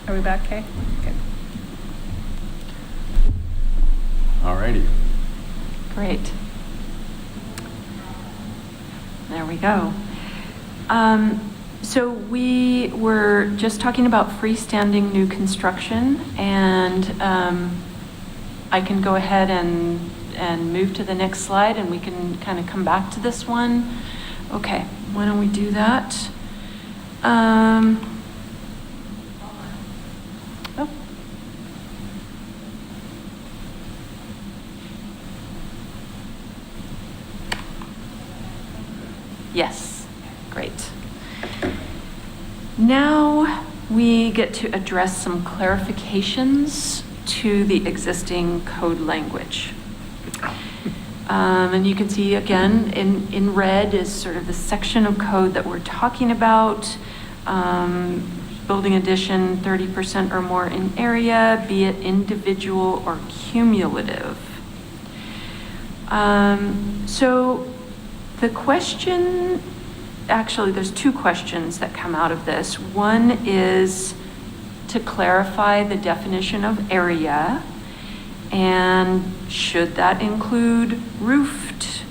Are we back, Kay? Okay. All righty. Great. There we go. So we were just talking about freestanding new construction, and I can go ahead and move to the next slide, and we can kind of come back to this one. Okay, why don't we do that? Oh. Yes, great. Now we get to address some clarifications to the existing code language. And you can see again in red is sort of the section of code that we're talking about. Building addition 30% or more in area, be it individual or cumulative. So the question, actually there's two questions that come out of this. One is to clarify the definition of area, and should that include roofed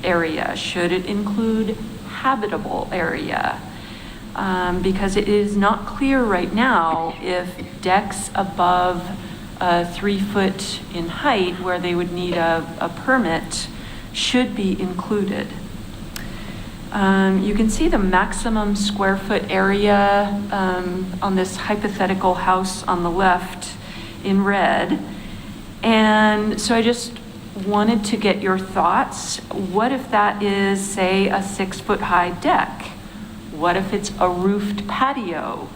area? Should it include habitable area? Because it is not clear right now if decks above 3 foot in height, where they would need a permit, should be included. You can see the maximum square foot area on this hypothetical house on the left in red. And so I just wanted to get your thoughts. What if that is, say, a 6 foot high deck? What if it's a roofed patio?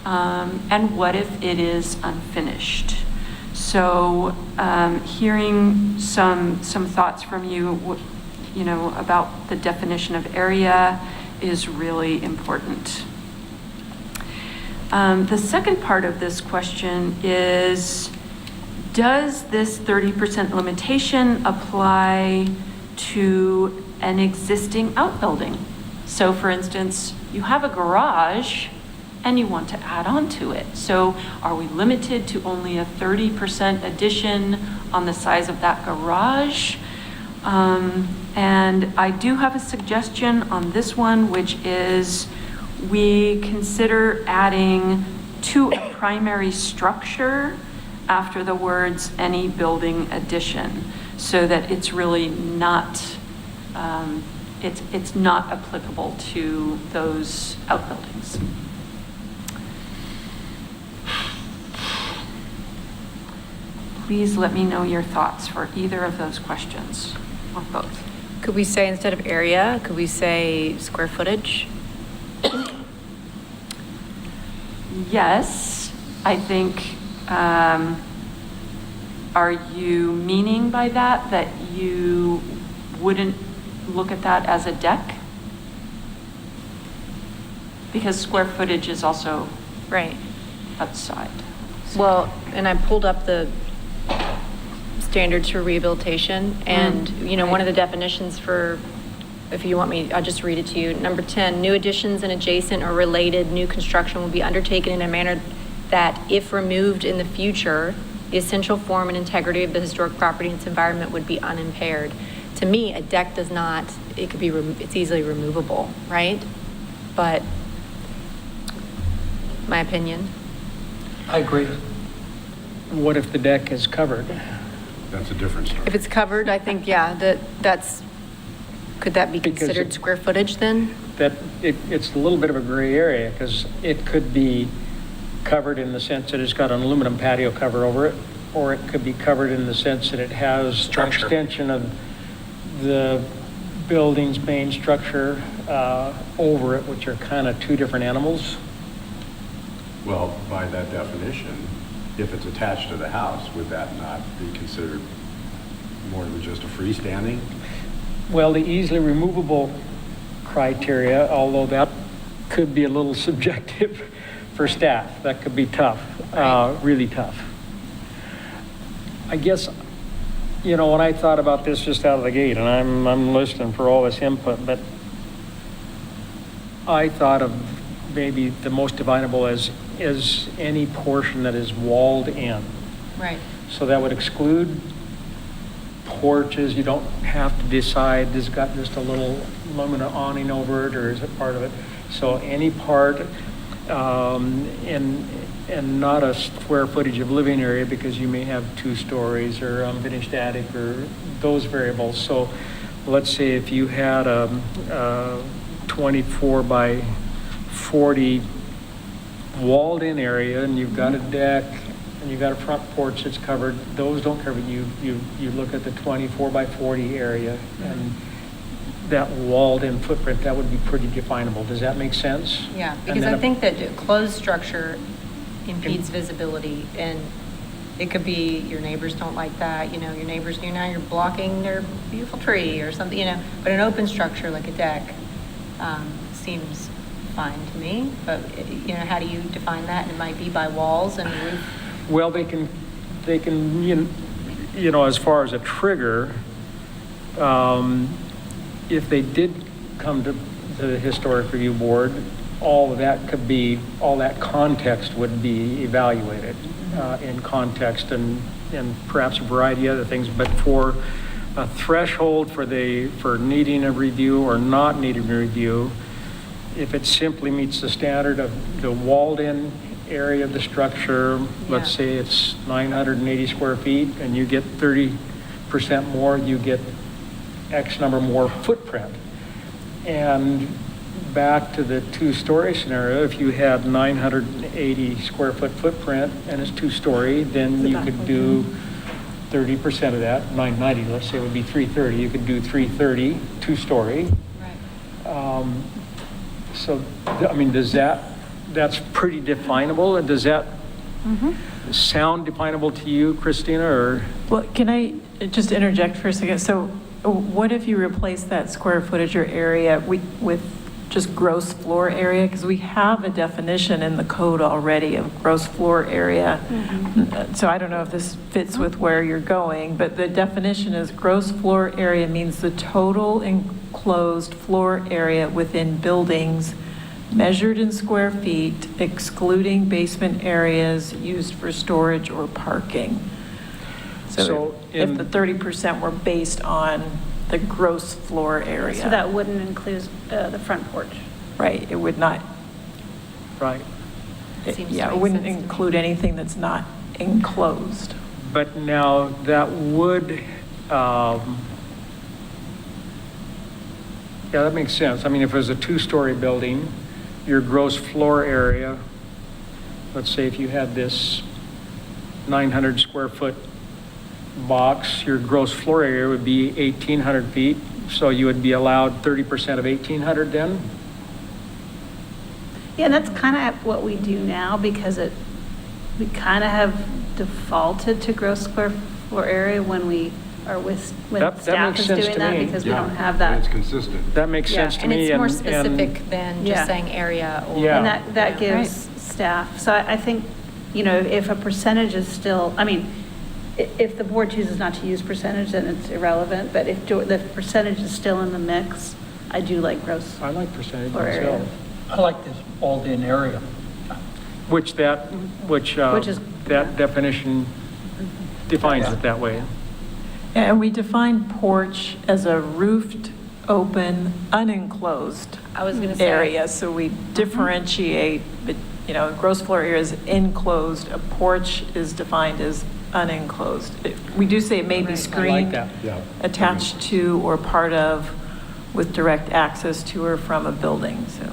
And what if it is unfinished? So hearing some thoughts from you, about the definition of area is really important. The second part of this question is, does this 30% limitation apply to an existing outbuilding? So for instance, you have a garage and you want to add on to it. So are we limited to only a 30% addition on the size of that garage? And I do have a suggestion on this one, which is we consider adding to a primary structure after the words any building addition, so that it's really not, it's not applicable to those outbuildings. Please let me know your thoughts for either of those questions, or both. Could we say, instead of area, could we say square footage? Yes, I think, are you meaning by that you wouldn't look at that as a deck? Because square footage is also Right. outside. Well, and I pulled up the standards for rehabilitation, and, one of the definitions for, if you want me, I'll just read it to you. Number 10, new additions and adjacent or related new construction will be undertaken in a manner that, if removed in the future, the essential form and integrity of the historic property and its environment would be unimpaired. To me, a deck does not, it could be, it's easily removable, right? But, my opinion. I agree. What if the deck is covered? That's a different story. If it's covered, I think, yeah, that's, could that be Because considered it- square footage then? That it's a little bit of a gray area, because it could be covered in the sense that it's got an aluminum patio cover over it, or it could be covered in the sense that it has an Structure. extension of the building's main structure over it, which are kind of two different animals. Well, by that definition, if it's attached to the house, would that not be considered more than just a freestanding? Well, the easily removable criteria, although that could be a little subjective for staff, that could be tough, really tough. I guess, when I thought about this just out of the gate, and I'm listening for all this input, but I thought of maybe the most definable as any portion that is walled in. Right. So that would exclude porches. You don't have to decide, has it got just a little aluminum awning over it, or is it part of it? So any part, and not a square footage of living area, because you may have 2 stories or unfinished attic or those variables. So let's say if you had a 24 by 40 walled in area, and you've got a deck and you've got a front porch that's covered, those don't cover you. You look at the 24 by 40 area, and that walled-in footprint, that would be pretty definable. Does that make sense? Yeah, And because then I think that a closed structure impedes visibility, and it could be your neighbors don't like that, your neighbors, now you're blocking their beautiful tree or something, but an open structure like a deck seems fine to me, but, how do you define that? And it might be by walls and roof. Well, they can, as far as a trigger, if they did come to the Historic Review Board, all that context would be evaluated in context and perhaps a variety of other things. But for a threshold for needing a review or not needing a review, if it simply meets the standard of the walled-in area of the structure, let's say it's 980 square feet, and you get 30% more, you get X number more footprint. And back to the two-story scenario, if you had 980 square foot footprint and it's two-story, then you could do 30% of that, 990, let's say it would be 330. You could do 330 two-story. Right. So, that's pretty definable, and does that sound definable to you, Christina, or? Well, can I just interject for a second? So what if you replace that square footage or area with just gross floor area? Because we have a definition in the code already of gross floor area. So I don't know if this fits with where you're going, but the definition is gross floor area means the total enclosed floor area within buildings measured in square feet, excluding basement areas used for storage or parking. So if the 30% were based on the gross floor area. So that wouldn't include the front porch. Right, it would not. Right. It wouldn't include anything that's not enclosed. But now that would, that makes sense. I mean, if it was a two-story building, your gross floor area, let's say if you had this 900 square foot box, your gross floor area would be 1,800 feet. So you would be allowed 30% of 1,800 then? Yeah, and that's kind of what we do now, because we kind of have defaulted to gross square floor area when That staff makes is sense doing to that, me. because we don't have that. It's consistent. That makes sense to And me. it's more specific than Yeah. just saying area or. Yeah. And that gives staff, so I think, if a percentage is still, if the board chooses not to use percentage, then it's irrelevant, but if the percentage is still in the mix, I do like gross. I like percentage Floor area. myself. I like this walled-in area. Which that definition defines it that way. And we define porch as a roofed, open, unenclosed I was gonna say. area. So we differentiate, but, gross floor area is enclosed. A porch is defined as unenclosed. We do say it may be screened, that. attached to, or part of, with direct access to or from a building, so.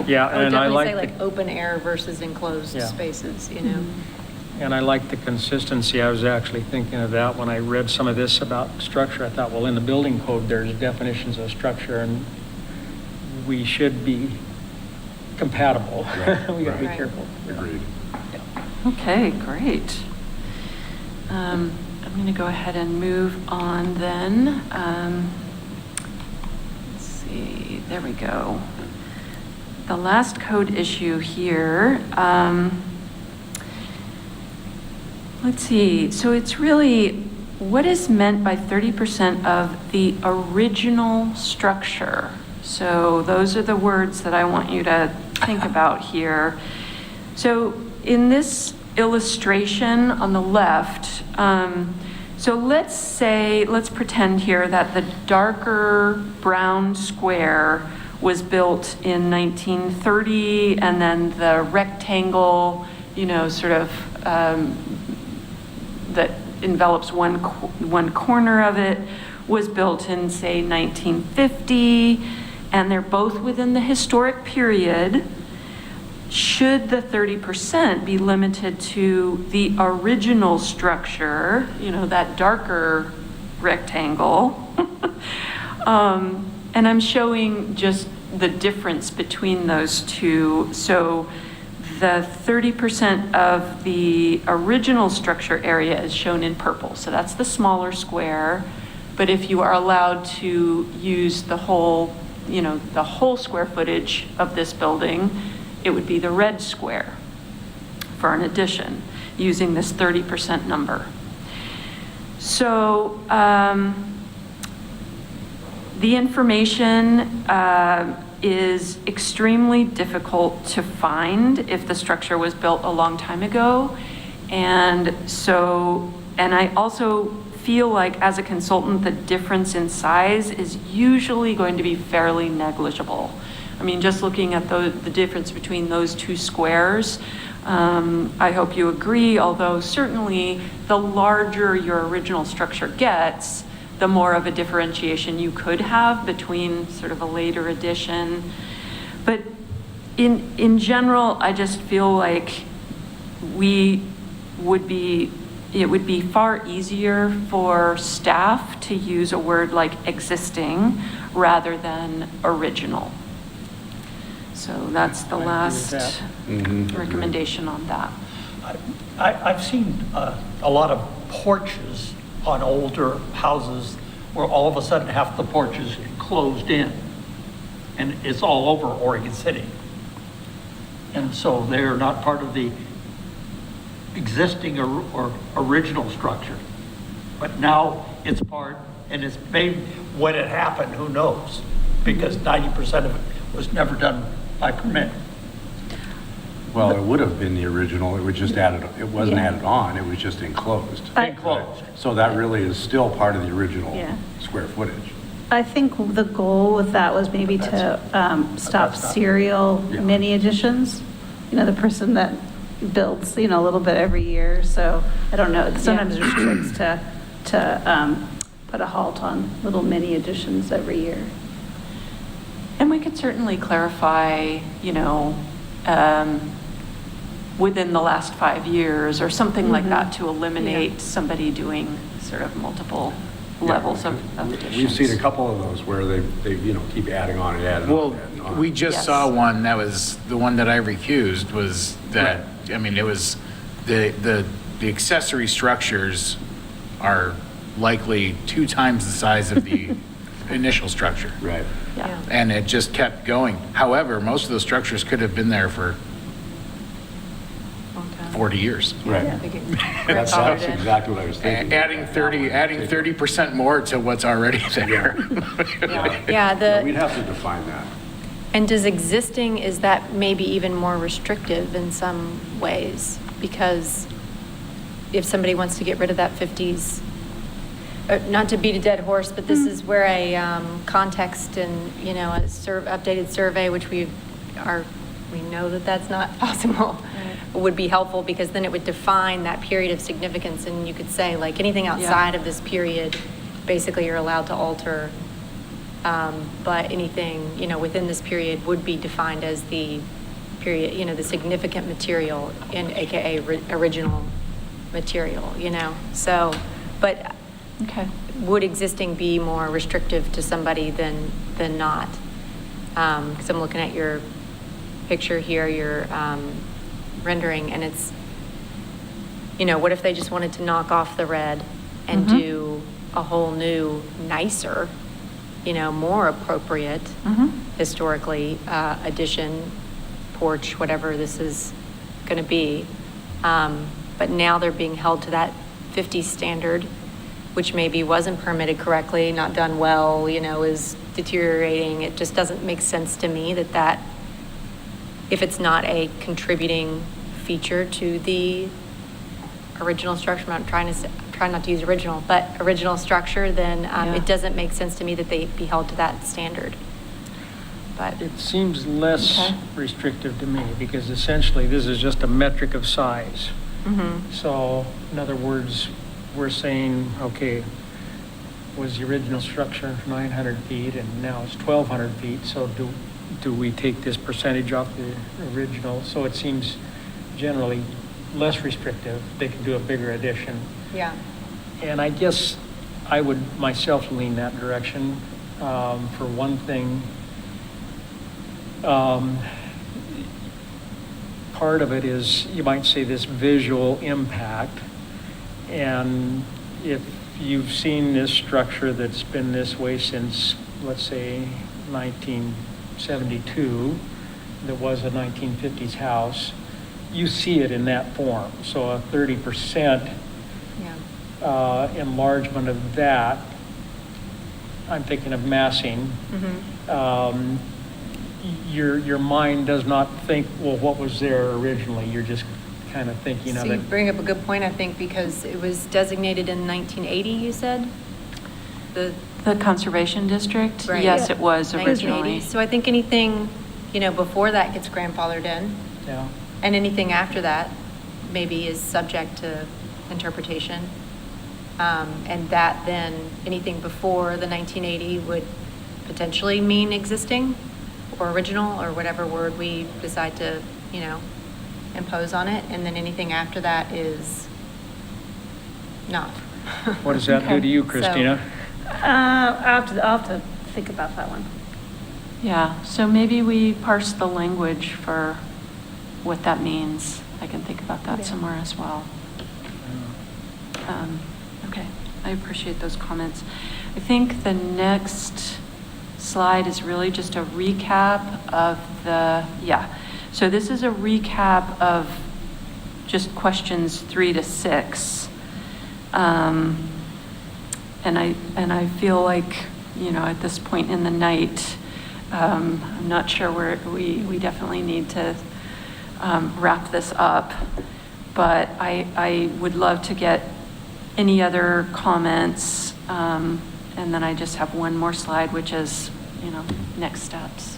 Yeah, I would and I definitely like say the- like open air versus enclosed Yeah. spaces, And I like the consistency. I was actually thinking of that when I read some of this about structure. I thought, well, in the building code, there's definitions of structure, and we should be compatible. We got to be Right. careful. Agreed. Okay, great. I'm going to go ahead and move on then. Let's see, there we go. The last code issue here, let's see, so it's really what is meant by 30% of the original structure? So those are the words that I want you to think about here. So in this illustration on the left, so let's pretend here that the darker brown square was built in 1930, and then the rectangle, sort of that envelops one corner of it was built in, say, 1950, and they're both within the historic period. Should the 30% be limited to the original structure, that darker rectangle, And I'm showing just the difference between those two. So the 30% of the original structure area is shown in purple. So that's the smaller square. But if you are allowed to use the whole, the whole square footage of this building, it would be the red square for an addition using this 30% number. So, the information is extremely difficult to find if the structure was built a long time ago. And I also feel like as a consultant, the difference in size is usually going to be fairly negligible. I mean, just looking at the difference between those two squares, I hope you agree, although certainly the larger your original structure gets, the more of a differentiation you could have between sort of a later addition. But in general, I just feel like it would be far easier for staff to use a word like existing rather than original. So that's the last recommendation on that. I've seen a lot of porches on older houses where all of a sudden half the porch is closed in, and it's all over Oregon City. And so they're not part of the existing or original structure. But now it's part, and it's made, when it happened, who knows? Because 90% of it was never done by permit. Well, it would have been the original, it was just added, it wasn't added on, it was just enclosed. Enclosed. So that really is still part of the original Yeah. square footage. I think the goal with that was maybe to stop serial Yeah. mini additions. The person that builds, a little bit every year. So I don't know, sometimes there's tricks to put a halt on little mini additions every year. And we could certainly clarify, within the last 5 years or something like that to eliminate somebody doing sort of multiple levels of additions. We've seen a couple of those where they keep adding on and adding on Well, and adding on. we just Yes. saw one that was, the one that I recused was that, I mean, it was, the accessory structures are likely 2 times the size of the initial structure. Right. Yeah. And it just kept going. However, most of those structures could have been there for 40 years. Right. That's exactly what I was thinking. Adding 30% more to what's already there. Yeah, We'd have to define that. and does existing, is that maybe even more restrictive in some ways? Because if somebody wants to get rid of that 50s, not to beat a dead horse, but this is where a context and, a updated survey, which we know that that's not possible, would be helpful, because then it would define that period of significance, and you could say, like, anything outside of this period, basically you're allowed to alter, but anything, within this period would be defined as the period, the significant material, in AKA original material, so, but Okay. would existing be more restrictive to somebody than not? Because I'm looking at your picture here, your rendering, and it's, what if they just wanted to knock off the red and do a whole new, nicer, more appropriate historically addition, porch, whatever this is going to be. But now they're being held to that 50 standard, which maybe wasn't permitted correctly, not done well, is deteriorating. It just doesn't make sense to me that if it's not a contributing feature to the original structure, I'm trying not to use original, but original structure, then it doesn't make sense to me that they be held to that standard. But It seems less restrictive to me, because essentially this is just a metric of size. So, in other words, we're saying, okay, was the original structure 900 feet and now it's 1,200 feet, so do we take this percentage off the original? So it seems generally less restrictive. They can do a bigger addition. yeah. And I guess I would myself lean that direction. For one thing, part of it is, you might say, this visual impact. And if you've seen this structure that's been this way since, let's say, 1972, that was a 1950s house, you see it in that form. So a 30% enlargement of that, I'm thinking of massing. Your mind does not think, well, what was there originally? You're just kind of thinking So of you it. bring up a good point, I think, because it was designated in 1980, you said? The Conservation District? Right. Yes, it was 1980. originally. So I think anything, before that gets grandfathered in, Yeah. and anything after that maybe is subject to interpretation. And that then, anything before the 1980 would potentially mean existing or original, or whatever word we decide to, impose on it. And then anything after that is not. What does that do to you, So- Christina? I'll have to think about that one. Yeah, so maybe we parse the language for what that means. I can think about that Yeah. somewhere as well. Okay, I appreciate those comments. I think the next slide is really just a recap of so this is a recap of just questions 3 to 6. And I feel like, at this point in the night, I'm not sure we definitely need to wrap this up, but I would love to get any other comments, and then I just have one more slide, which is, next steps.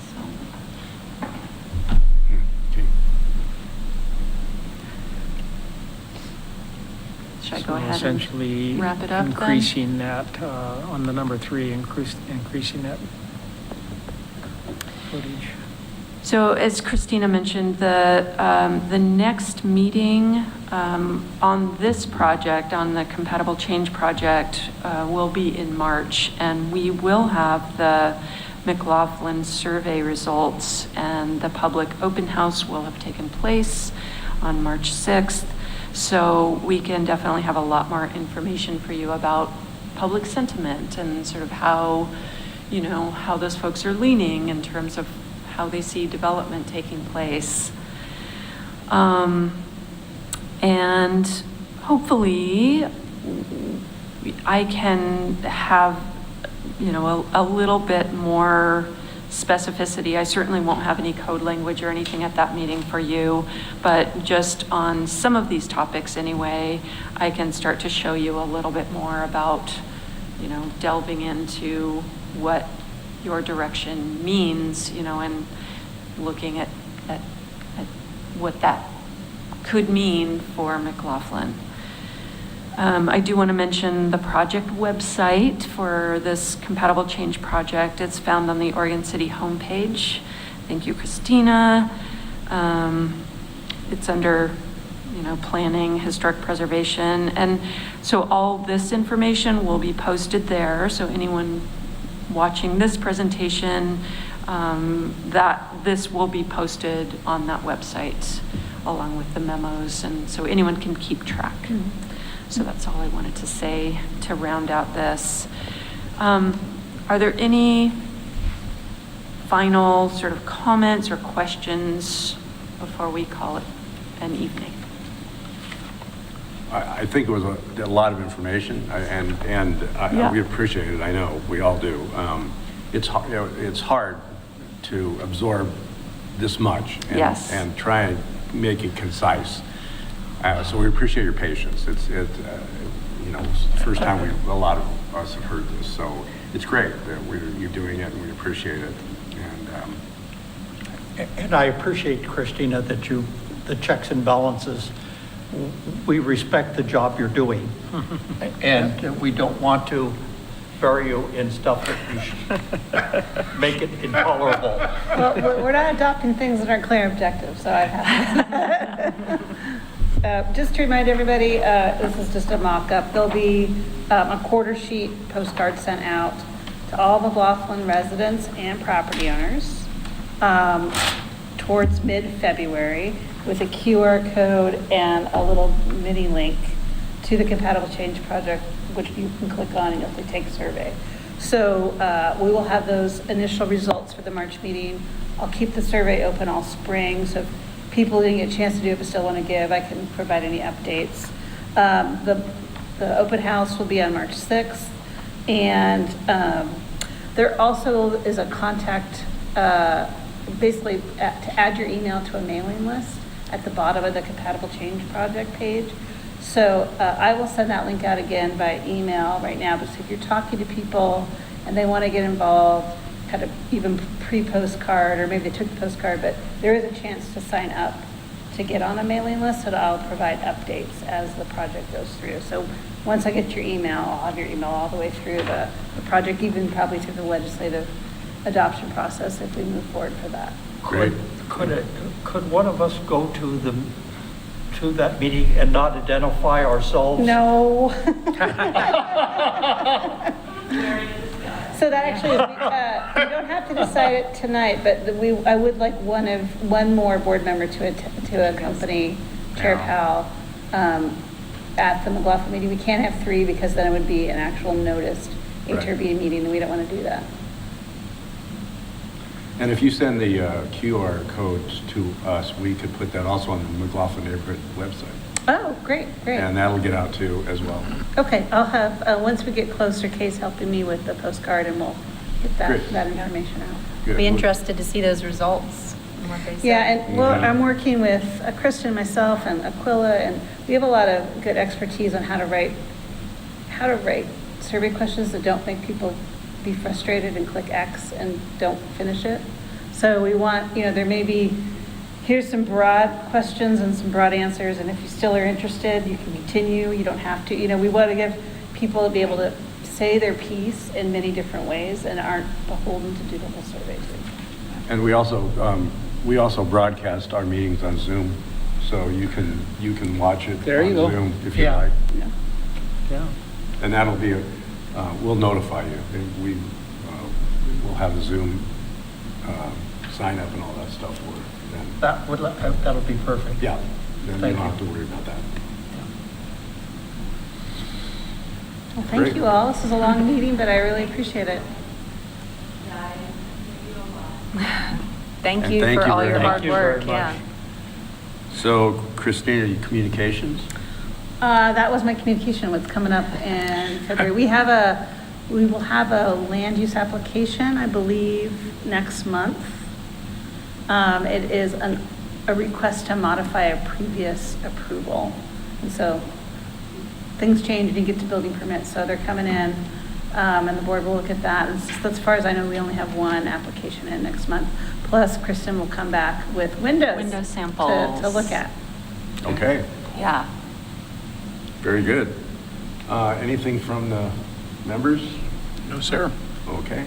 So, Okay. should I So go ahead essentially and wrap it up then? increasing that, on the number 3, increasing that footage. So as Christina mentioned, the next meeting on this project, on the Compatible Change Project, will be in March, and we will have the McLaughlin survey results, and the public open house will have taken place on March 6th. So we can definitely have a lot more information for you about public sentiment and sort of how those folks are leaning in terms of how they see development taking place. And hopefully I can have, a little bit more specificity. I certainly won't have any code language or anything at that meeting for you, but just on some of these topics anyway, I can start to show you a little bit more about, delving into what your direction means, and looking at what that could mean for McLaughlin. I do want to mention the project website for this Compatible Change Project. It's found on the Oregon City homepage. Thank you, Christina. It's under, planning, historic preservation. And so all this information will be posted there. So anyone watching this presentation, this will be posted on that website along with the memos, and so anyone can keep track. So that's all I wanted to say to round out this. Are there any final sort of comments or questions before we call it an evening? I think it was a lot of information, Yeah. we appreciate it. I know we all do. It's hard to absorb this much Yes. and try and make it concise. So we appreciate your patience. It's the first time a lot of us have heard this, so it's great that you're doing it, and we appreciate it. And I appreciate, Christina, that the checks and balances, we respect the job you're doing. And we don't want to bury you in stuff that we should make it intolerable. Well, we're not adopting things that aren't clear objectives, so I have. Just to remind everybody, this is just a mock-up. There'll be a quarter sheet postcard sent out to all McLaughlin residents and property owners towards mid-February with a QR code and a little mini link to the Compatible Change Project, which you can click on and you'll take a survey. So we will have those initial results for the March meeting. I'll keep the survey open all spring, so if people didn't get a chance to do it but still want to give, I can provide any updates. The open house will be on March 6th, and there also is a contact, basically to add your email to a mailing list at the bottom of the Compatible Change Project page. So I will send that link out again by email right now, but if you're talking to people and they want to get involved, kind of even pre-postcard, or maybe they took the postcard, but there is a chance to sign up to get on a mailing list, so I'll provide updates as the project goes through. So once I get your email, I'll have your email all the way through the project, even probably through the legislative adoption process if we move forward for that. Great. Could one of us go to that meeting and not identify ourselves? No. So that actually, we don't have to decide it tonight, but I would like one more board member to accompany Chair Powell at the McLaughlin meeting. We can't have 3 because then it would be an actual noticed HRB meeting, and we don't want to do that. And if you send the QR codes to us, we could put that also on the McLaughlin neighborhood website. Oh, great. And that'll get out too as well. Okay, I'll have, once we get closer, Kay's helping me with the postcard, and we'll get that information out. Good. Be interested to see those results and what they say. Yeah, and well, I'm working with Kristen, myself, and Aquila, and we have a lot of good expertise on how to write survey questions that don't make people be frustrated and click X and don't finish it. So we want, there may be, here's some broad questions and some broad answers, and if you still are interested, you can continue. You don't have to. We want to give people to be able to say their piece in many different ways and aren't beholden to do the whole survey too. And we also broadcast our meetings on Zoom, so you can watch it There you on go. Zoom if you Yeah. like. Yeah. And that'll be we'll notify you. We'll have the Zoom sign up and all that stuff for it. Then. That'll be perfect. Yeah, then you Thank don't you. have to worry about that. Well, thank Great. you all. This is a long meeting, but I really appreciate it. Thank And you thank for you all very your much. hard Thank you very work, much. yeah. So, Christina, communications? That was my communication, what's coming up in February. We will have a land use application, I believe, next month. It is a request to modify a previous approval. And so things change and you get to building permits, so they're coming in, and the board will look at that. And as far as I know, we only have one application in next month. Plus, Kristen will come back with windows. Window samples. To look at. Okay, Yeah. very good. Anything from the members? No, sir. Okay.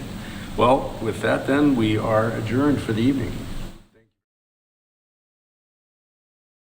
Well, with that then, we are adjourned for the evening.